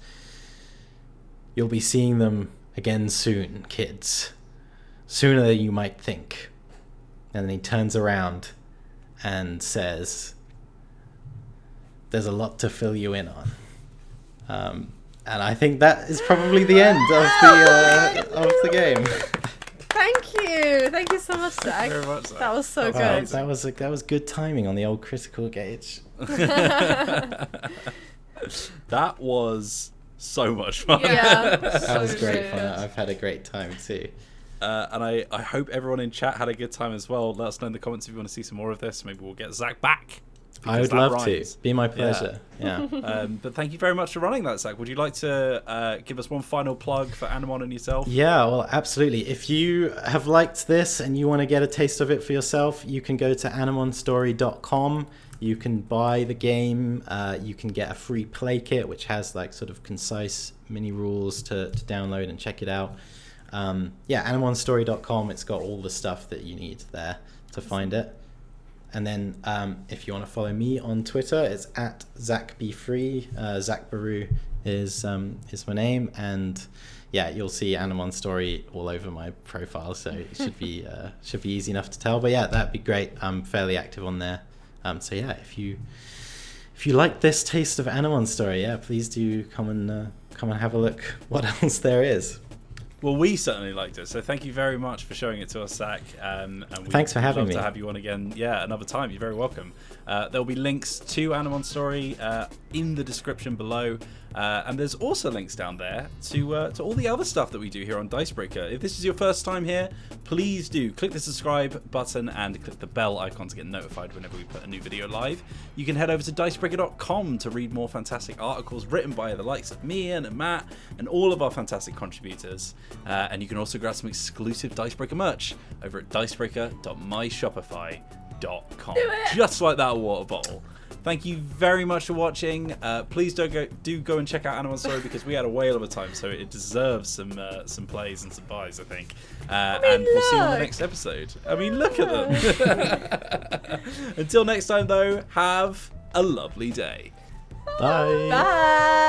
"You'll be seeing them again soon, kids. Sooner than you might think." And then he turns around and says, "There's a lot to fill you in on." And I think that is probably the end of the game. Thank you so much, Zach. Very much so. That was so Wow, good. that was good timing on the old critical gauge. That was so much fun. Yeah. That was great good. fun. I've had a great time too. And I hope everyone in chat had a good time as well. Let us know in the comments if you want to see some more of this. Maybe we'll get Zach back. I would love to. Be my pleasure. Yeah. But thank you very much for running that, Zach. Would you like to give us one final plug for Animon and yourself? Yeah, well, absolutely. If you have liked this and you want to get a taste of it for yourself, you can go to animonstory.com. You can buy the game. You can get a free play kit, which has like sort of concise mini rules to download and check it out. animonstory.com. It's got all the stuff that you need there to find it. And then if you want to follow me on Twitter, it's at ZakBeFree. Zak Barouh is my name, and yeah, you'll see Animon Story all over my profile, so it should be easy enough to tell. But yeah, that'd be great. I'm fairly active on there. So yeah, if you like this taste of Animon Story, yeah, please do come and have a look what else there is. Well, we certainly liked it, so thank you very much for showing it to us, Zach. And Thanks for having me. We'd love to have you on again, another time. You're very welcome. There'll be links to Animon Story in the description below, and there's also links down there to all the other stuff that we do here on Dicebreaker. If this is your first time here, please do click the subscribe button and click the bell icon to get notified whenever we put a new video live. You can head over to dicebreaker.com to read more fantastic articles written by the likes of Meehan and Matt and all of our fantastic contributors. And you can also grab some exclusive Dicebreaker merch over at dicebreaker.myshopify.com. Just like that water bottle. Thank you very much for watching. Please do go and check out Animon Story because we had a whale of a time, so it deserves some plays and some buys, I think. And we'll see you on the next episode. I mean, look at them. Until next time, though, have a lovely day. Bye. Bye.